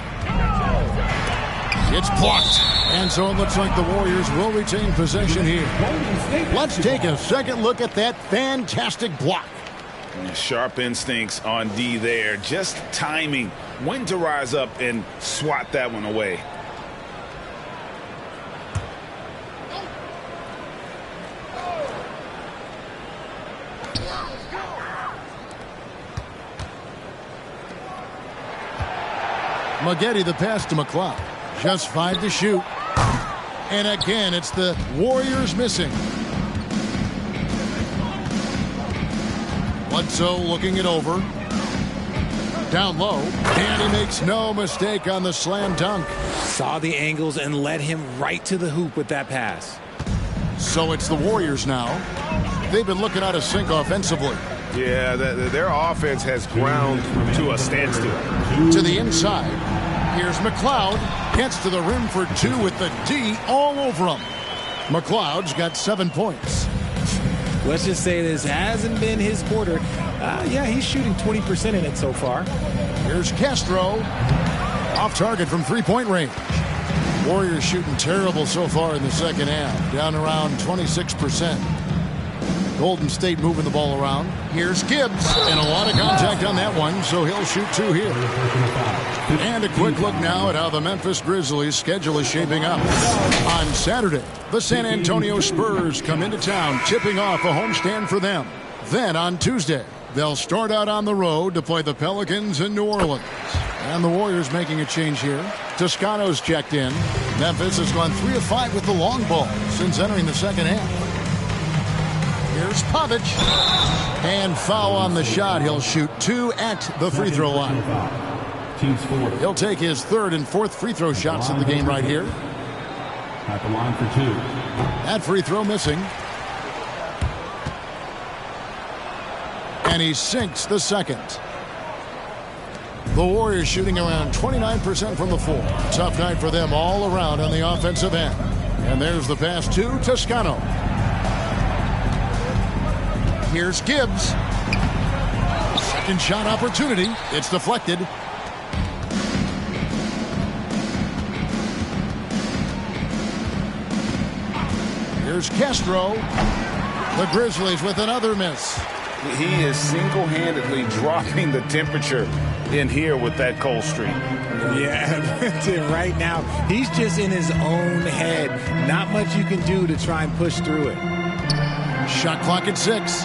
It's blocked. And so it looks like the Warriors will retain possession here. Let's take a second look at that fantastic block. Sharp instincts on D there. Just timing when to rise up and swat that one away. Maggette the pass to McCloud. Just 5 to shoot. And again, it's the Warriors missing. Bledsoe looking it over. Down low. And he makes no mistake on the slam dunk. Saw the angles and led him right to the hoop with that pass. So it's the Warriors now. They've been looking out of sync offensively. Yeah, their offense has ground to a standstill. To the inside. Here's McCloud. Gets to the rim for 2 with the D all over him. McCloud's got 7 points. Let's just say this hasn't been his quarter. Yeah, he's shooting 20% in it so far. Here's Castro. Off target from 3-point range. Warriors shooting terrible so far in the second half. Down around 26%. Golden State moving the ball around. Here's Gibbs. And a lot of contact on that one, so he'll shoot 2 here. And a quick look now at how the Memphis Grizzlies' schedule is shaping up. On Saturday, the San Antonio Spurs come into town, tipping off a homestand for them. Then on Tuesday, they'll start out on the road to play the Pelicans in New Orleans. And the Warriors making a change here. Toscano's checked in. Memphis has gone 3 of 5 with the long ball since entering the second half. Here's Pavic. And foul on the shot. He'll shoot 2 at the free throw line. He'll take his 3rd and 4th free throw shots of the game right here. At the line for 2. That free throw missing. And he sinks the second. The Warriors shooting around 29% from the floor. Tough night for them all around on the offensive end. And there's the pass to Toscano. Here's Gibbs. Second shot opportunity. It's deflected. Here's Castro. The Grizzlies with another miss. He is single-handedly dropping the temperature in here with that cold streak. Yeah, right now, he's just in his own head. Not much you can do to try and push through it. Shot clock at 6.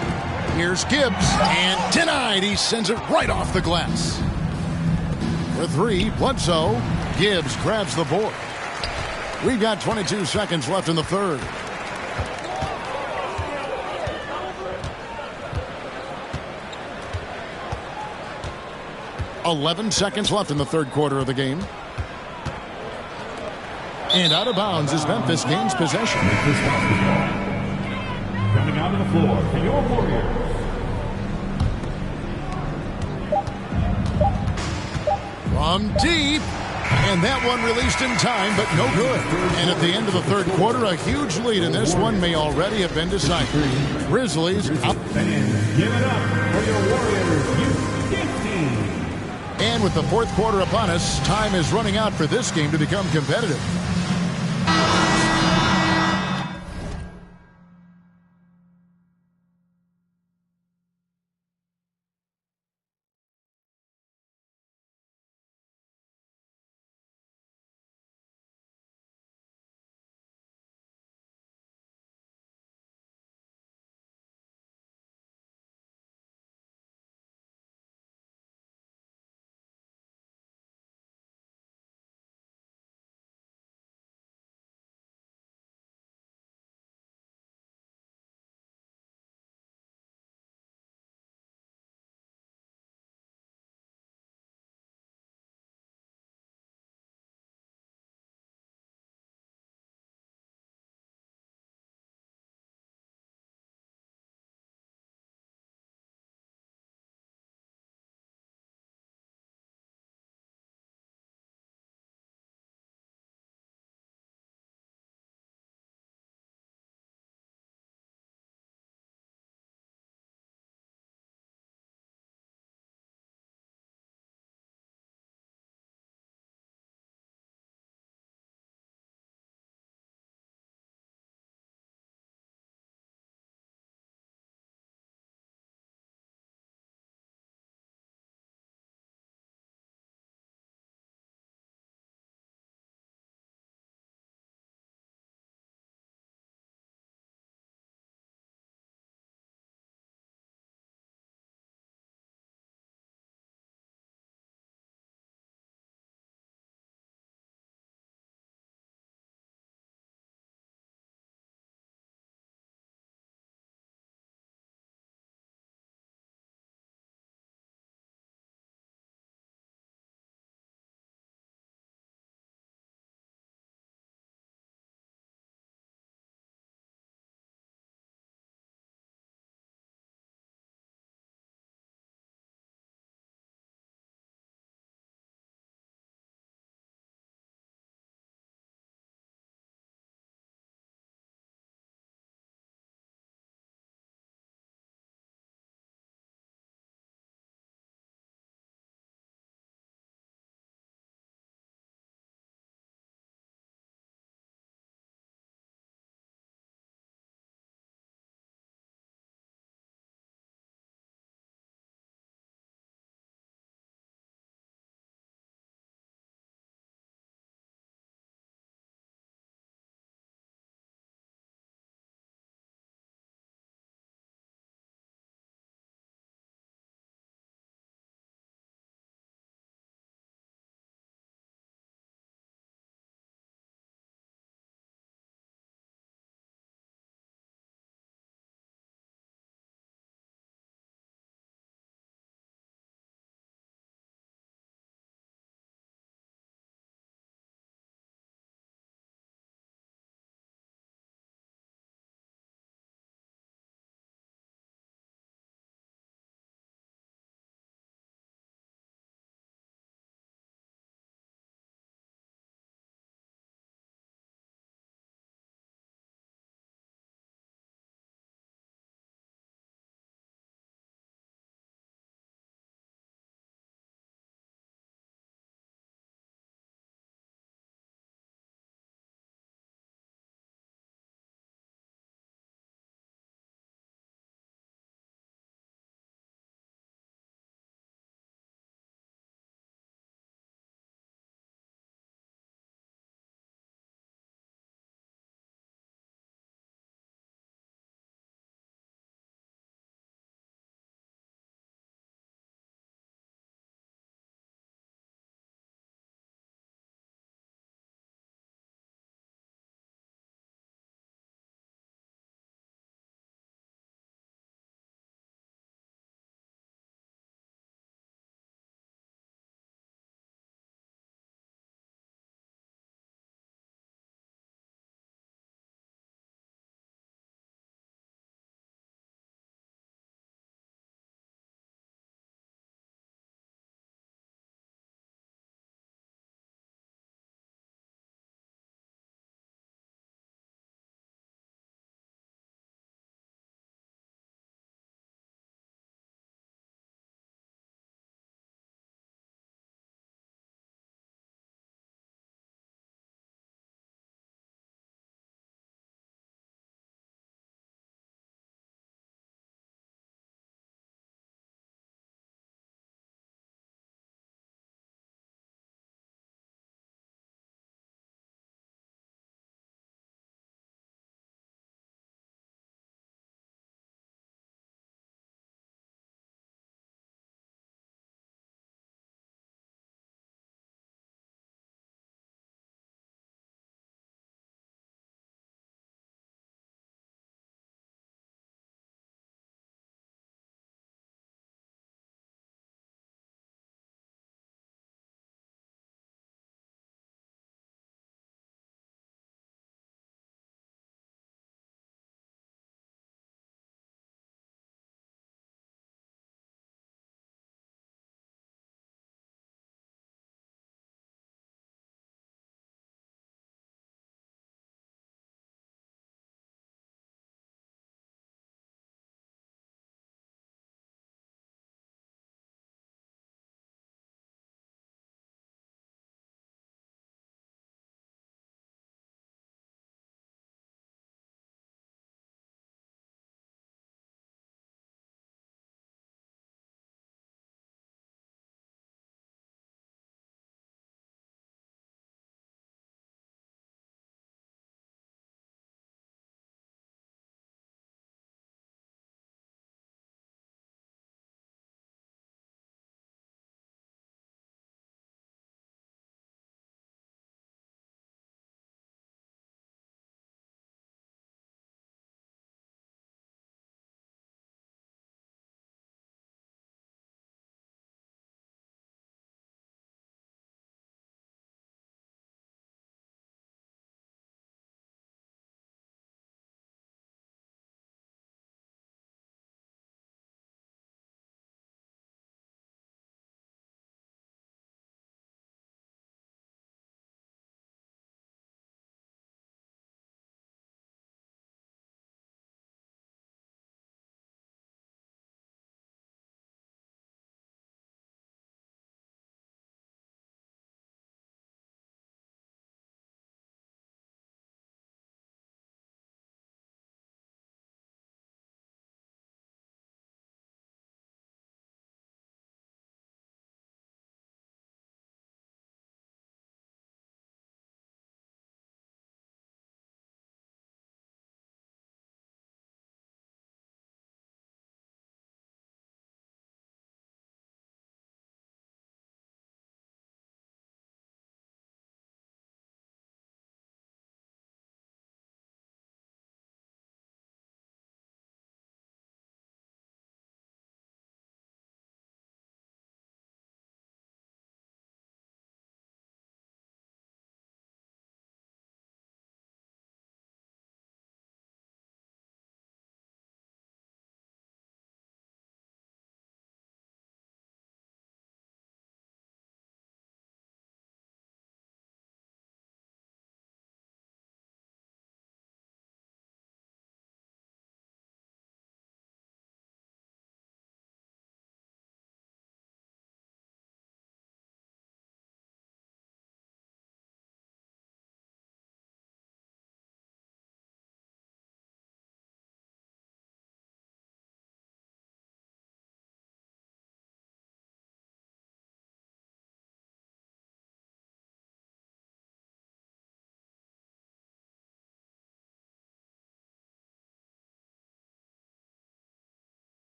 Here's Gibbs. And denied. He sends it right off the glass. For 3, Bledsoe. Gibbs grabs the board. We've got 22 seconds left in the third. .11 seconds left in the third quarter of the game. And out of bounds as Memphis gains possession. Coming out of the floor for your Warriors. From deep. And that one released in time, but no good. And at the end of the third quarter, a huge lead in this one may already have been decided. Grizzlies up. And give it up for your Warriors. And with the fourth quarter upon us, time is running out for this game to become competitive.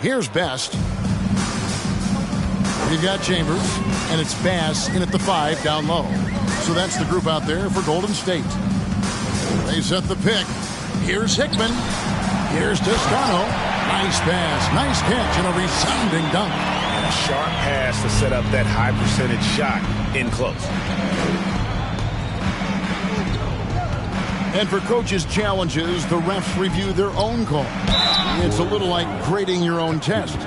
Here's Best. You've got Chambers, and it's Bass in at the 5 down low. So that's the group out there for Golden State. They set the pick. Here's Hickman. Here's Toscano. Nice pass, nice catch, and a resounding dunk. And a sharp pass to set up that high percentage shot in close. And for coaches' challenges, the refs review their own call. It's a little like grading your own test.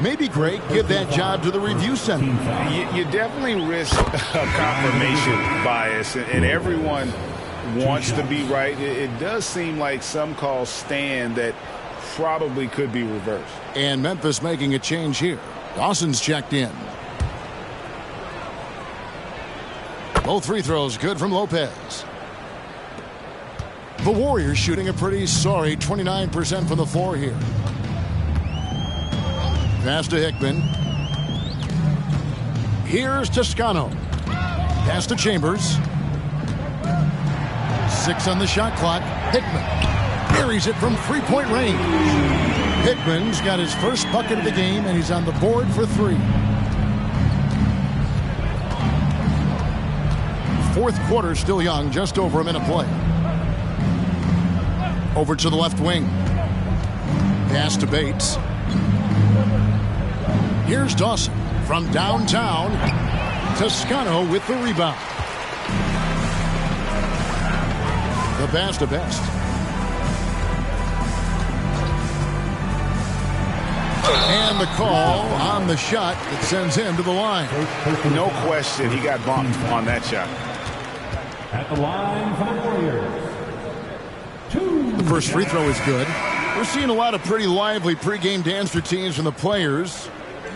Maybe, Greg, give that job to the review center. You definitely risk a confirmation bias, and everyone wants to be right. It does seem like some calls stand that probably could be reversed. And Memphis making a change here. Dawson's checked in. Both free throws good from Lopez. The Warriors shooting a pretty sorry 29% from the floor here. Pass to Hickman. Here's Toscano. Pass to Chambers. 6 on the shot clock. Hickman buries it from three-point range. Hickman's got his first bucket of the game, and he's on the board for 3. Fourth quarter still young, just over a minute play. Over to the left wing. Pass to Bates. Here's Dawson from downtown. Toscano with the rebound. The pass to Best. And the call on the shot that sends him to the line. No question, he got bumped on that shot. At the line for the Warriors. The first free throw is good. We're seeing a lot of pretty lively pregame dance routines from the players.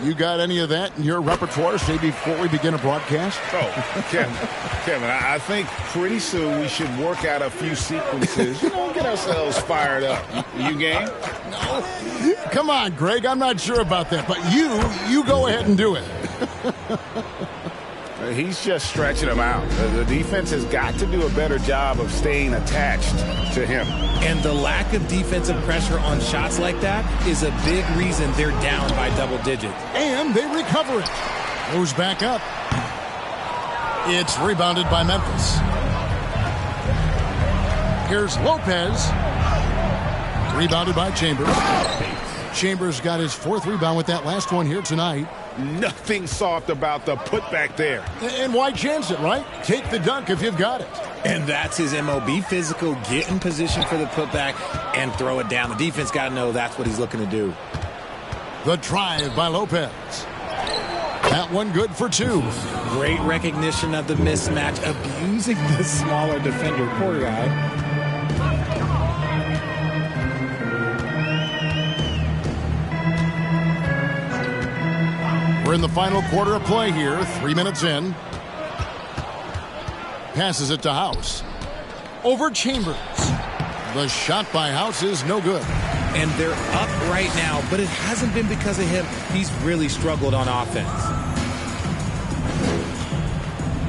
You got any of that in your repertoire, say, before we begin a broadcast? Oh, Kevin, I think pretty soon we should work out a few sequences. Get ourselves fired up. You game? No. Come on, Greg. I'm not sure about that. But you go ahead and do it. He's just stretching him out. The defense has got to do a better job of staying attached to him. And the lack of defensive pressure on shots like that is a big reason they're down by double digits. And they recover it. Goes back up. It's rebounded by Memphis. Here's Lopez. Rebounded by Chambers. Chambers got his 4th rebound with that last one here tonight. Nothing soft about the putback there. And why chance it, right? Take the dunk if you've got it. And that's his MO. Be physical, get in position for the putback, and throw it down. The defense got to know that's what he's looking to do. The drive by Lopez. That one good for 2. Great recognition of the mismatch, abusing the smaller defender. Poor guy. We're in the final quarter of play here. 3 minutes in. Passes it to House. Over Chambers. The shot by House is no good. And they're up right now, but it hasn't been because of him. He's really struggled on offense.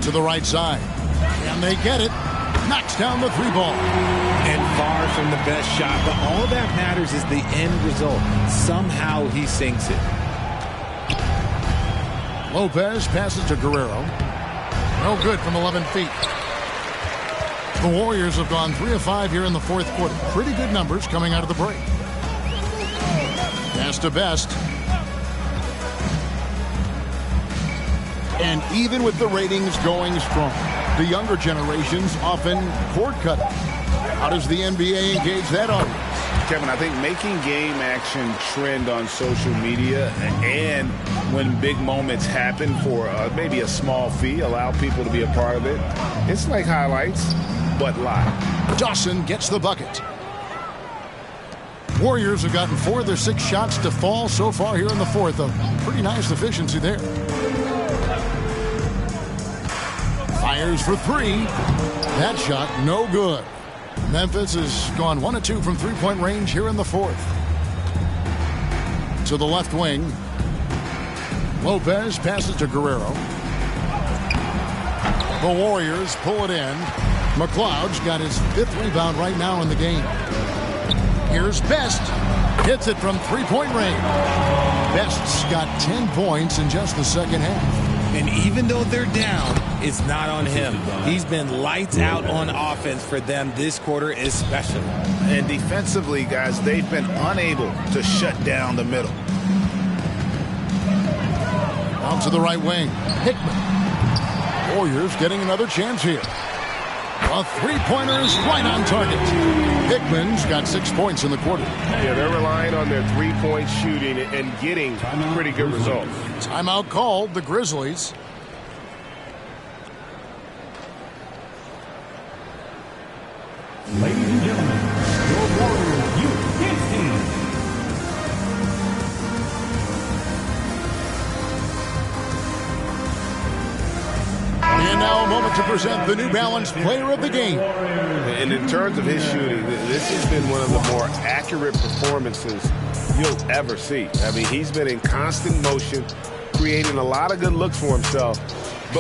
To the right side. And they get it. Knocks down the 3-ball. And far from the best shot, but all that matters is the end result. Somehow he sinks it. Lopez passes to Guerrero. No good from 11 feet. The Warriors have gone 3 of 5 here in the fourth quarter. Pretty good numbers coming out of the break. Pass to Best. And even with the ratings going strong, the younger generations often cord cut. How does the NBA engage that audience? Kevin, I think making game action trend on social media and when big moments happen for maybe a small fee, allow people to be a part of it. It's like highlights, but live. Dawson gets the bucket. Warriors have gotten 4 of their 6 shots to fall so far here in the fourth. A pretty nice efficiency there. Fires for 3. That shot no good. Memphis has gone 1 of 2 from 3-point range here in the fourth. To the left wing. Lopez passes to Guerrero. The Warriors pull it in. McLeod's got his 5th rebound right now in the game. Here's Best. Hits it from three-point range. Best's got 10 points in just the second half. And even though they're down, it's not on him. He's been lights out on offense for them this quarter especially. And defensively, guys, they've been unable to shut down the middle. Out to the right wing. Hickman. Warriors getting another chance here. A three-pointer is right on target. Hickman's got 6 points in the quarter. Yeah, they're relying on their three-point shooting and getting pretty good results. Timeout called, the Grizzlies. Ladies and gentlemen, your Warriors Youth Kids team. And now a moment to present the New Balance Player of the Game. And in terms of his shooting, this has been one of the more accurate performances you'll ever see. I mean, he's been in constant motion, creating a lot of good looks for himself.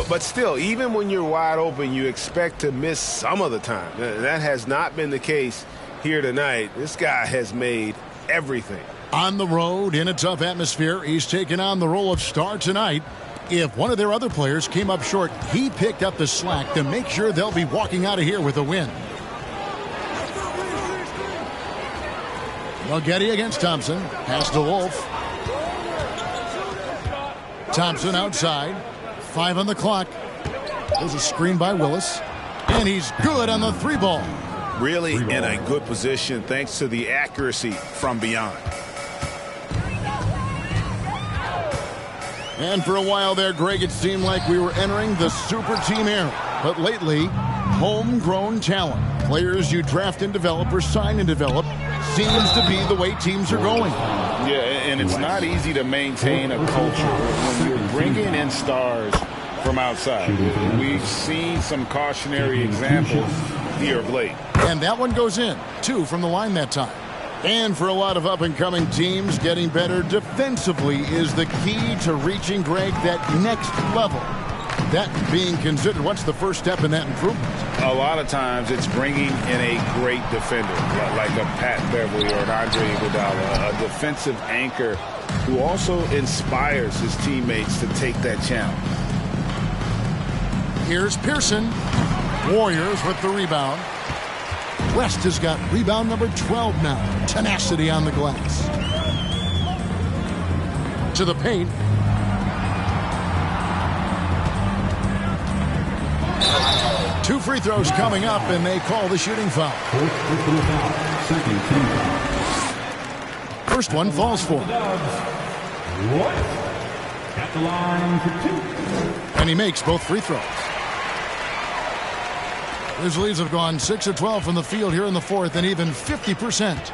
But still, even when you're wide open, you expect to miss some of the time. That has not been the case here tonight. This guy has made everything. On the road, in a tough atmosphere, he's taken on the role of star tonight. If one of their other players came up short, he picked up the slack to make sure they'll be walking out of here with a win. Getty against Thompson. Pass to Wolf. Thompson outside. 5 on the clock. There's a screen by Willis. And he's good on the three ball. Really in a good position thanks to the accuracy from beyond. And for a while there, Greg, it seemed like we were entering the super team era. But lately, homegrown talent, players you draft and develop or sign and develop, seems to be the way teams are going. Yeah, and it's not easy to maintain a culture when you're bringing in stars from outside. We've seen some cautionary examples here of late. And that one goes in. 2 from the line that time. And for a lot of up-and-coming teams, getting better defensively is the key to reaching, Greg, that next level. That being considered, what's the first step in that improvement? A lot of times it's bringing in a great defender, like a Pat Beverly or an Andre Iguodala, a defensive anchor who also inspires his teammates to take that challenge. Here's Pearson. Warriors with the rebound. West has got rebound number 12 now. Tenacity on the glass. To the paint. Two free throws coming up, and they call the shooting foul. First one falls for him. At the line for 2. And he makes both free throws. Grizzlies have gone 6 of 12 from the field here in the fourth, and even 50%.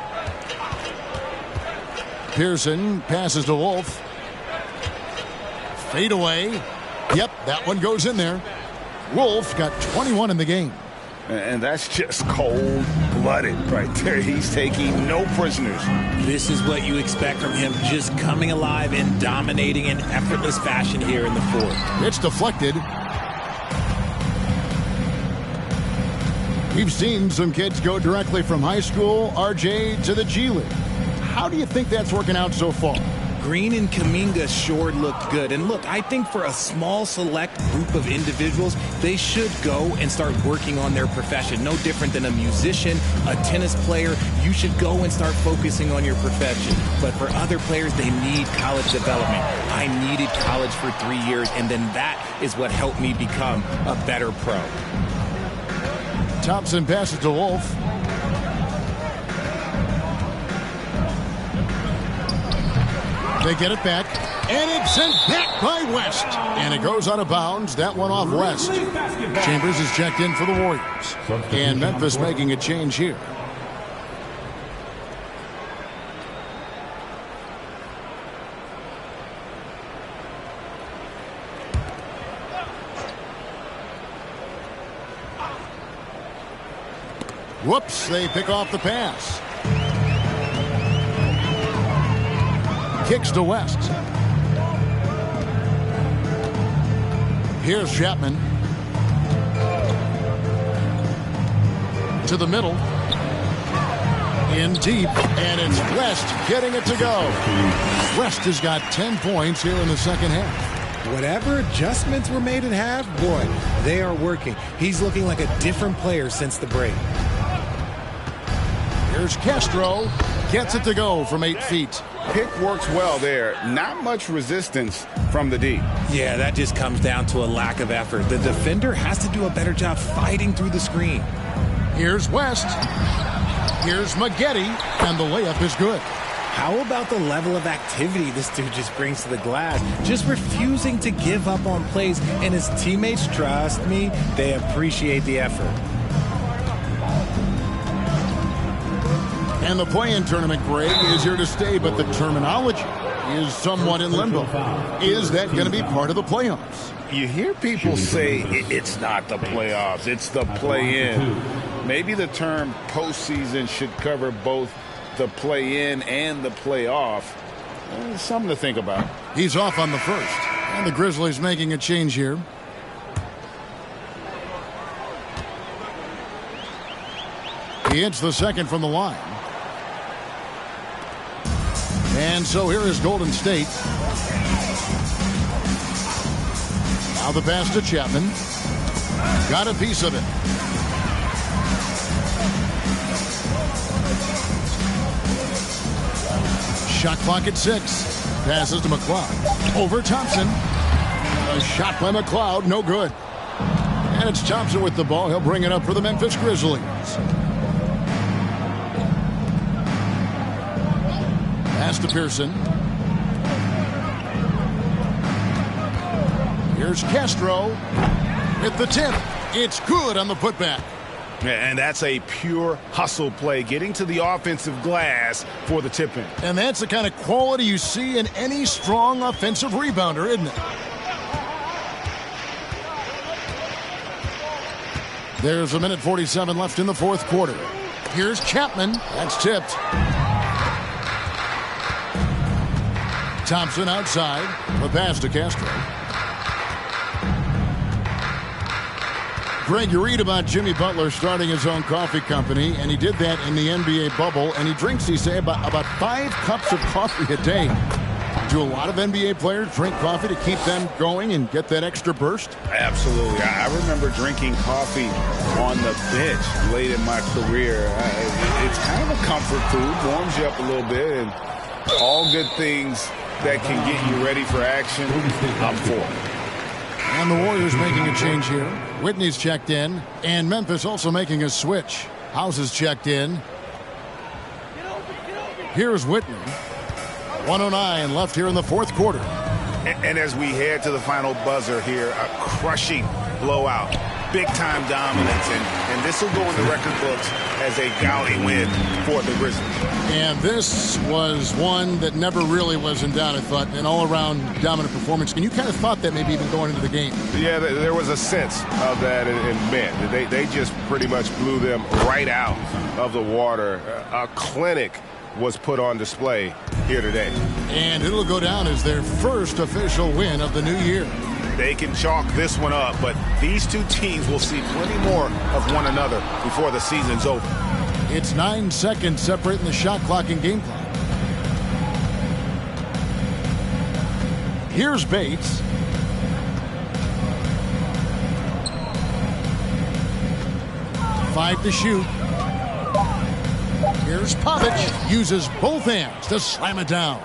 Pearson passes to Wolf. Fade away. Yep, that one goes in there. Wolf got 21 in the game. And that's just cold-blooded right there. He's taking no prisoners. This is what you expect from him, just coming alive and dominating in effortless fashion here in the fourth. It's deflected. We've seen some kids go directly from high school, RJ, to the G League. How do you think that's working out so far? Green and Kuminga sure looked good. And look, I think for a small select group of individuals, they should go and start working on their profession. No different than a musician, a tennis player. You should go and start focusing on your profession. But for other players, they need college development. I needed college for 3 years, and then that is what helped me become a better pro. Thompson passes to Wolf. They get it back, and it's sent back by West. And it goes out of bounds. That one off West. Chambers is checked in for the Warriors. And Memphis making a change here. Whoops, they pick off the pass. Kicks to West. Here's Chapman. To the middle. In deep, and it's West getting it to go. West has got 10 points here in the second half. Whatever adjustments were made at half, boy, they are working. He's looking like a different player since the break. Here's Castro. Gets it to go from 8 feet. Pick works well there. Not much resistance from the D. Yeah, that just comes down to a lack of effort. The defender has to do a better job fighting through the screen. Here's West. Here's Maggette, and the layup is good. How about the level of activity this dude just brings to the glass? Just refusing to give up on plays, and his teammates, trust me, they appreciate the effort. And the play-in tournament, Greg, is here to stay, but the terminology is somewhat in limbo. Is that going to be part of the playoffs? You hear people say it's not the playoffs, it's the play-in. Maybe the term postseason should cover both the play-in and the playoff. Something to think about. He's off on the first, and the Grizzlies making a change here. He hits the second from the line. And so here is Golden State. Now the pass to Chapman. Got a piece of it. Shot clock at 6. Passes to McLeod. Over Thompson. A shot by McLeod, no good. And it's Thompson with the ball. He'll bring it up for the Memphis Grizzlies. Pass to Pearson. Here's Castro. Hit the tip. It's good on the putback. And that's a pure hustle play, getting to the offensive glass for the tip-in. And that's the kind of quality you see in any strong offensive rebounder, isn't it? There's 1:47 left in the fourth quarter. Here's Chapman. That's tipped. Thompson outside. The pass to Castro. Greg, you read about Jimmy Butler starting his own coffee company, and he did that in the NBA bubble, and he drinks, he say, about 5 cups of coffee a day. Do a lot of NBA players drink coffee to keep them going and get that extra burst? Absolutely. I remember drinking coffee on the bench late in my career. It's kind of a comfort food, warms you up a little bit, and all good things that can get you ready for action, I'm for. And the Warriors making a change here. Whitney's checked in, and Memphis also making a switch. House is checked in. Here's Whitney. 1:09 left here in the fourth quarter. And as we head to the final buzzer here, a crushing blowout. Big-time dominance, and this will go in the record books as a gaudy win for the Grizzlies. And this was one that never really was in doubt, I thought, an all-around dominant performance. And you kind of thought that maybe even going into the game. Yeah, there was a sense of that in Bend. They just pretty much blew them right out of the water. A clinic was put on display here today. And it'll go down as their first official win of the new year. They can chalk this one up, but these two teams will see plenty more of one another before the season's over. It's 9 seconds separating the shot clock and game clock. Here's Bates. Five to shoot. Here's Pavic. Uses both hands to slam it down.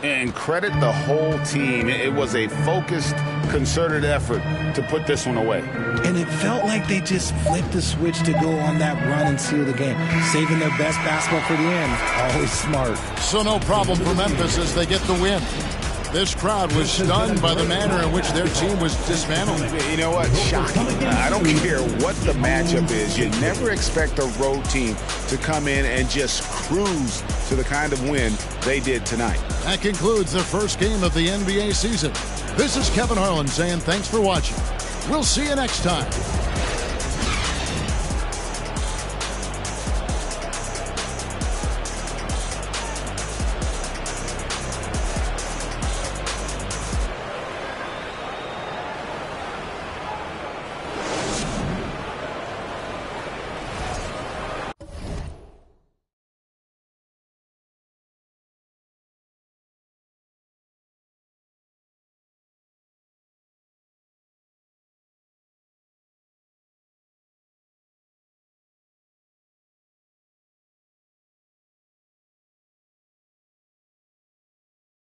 And credit the whole team. It was a focused, concerted effort to put this one away. And it felt like they just flipped the switch to go on that run and seal the game. Saving their best basketball for the end. Always smart. So no problem for Memphis as they get the win. This crowd was stunned by the manner in which their team was dismantled. You know what? Shocking. I don't care what the matchup is. You never expect a road team to come in and just cruise to the kind of win they did tonight. That concludes the first game of the NBA season. This is Kevin Harlan saying thanks for watching. We'll see you next time.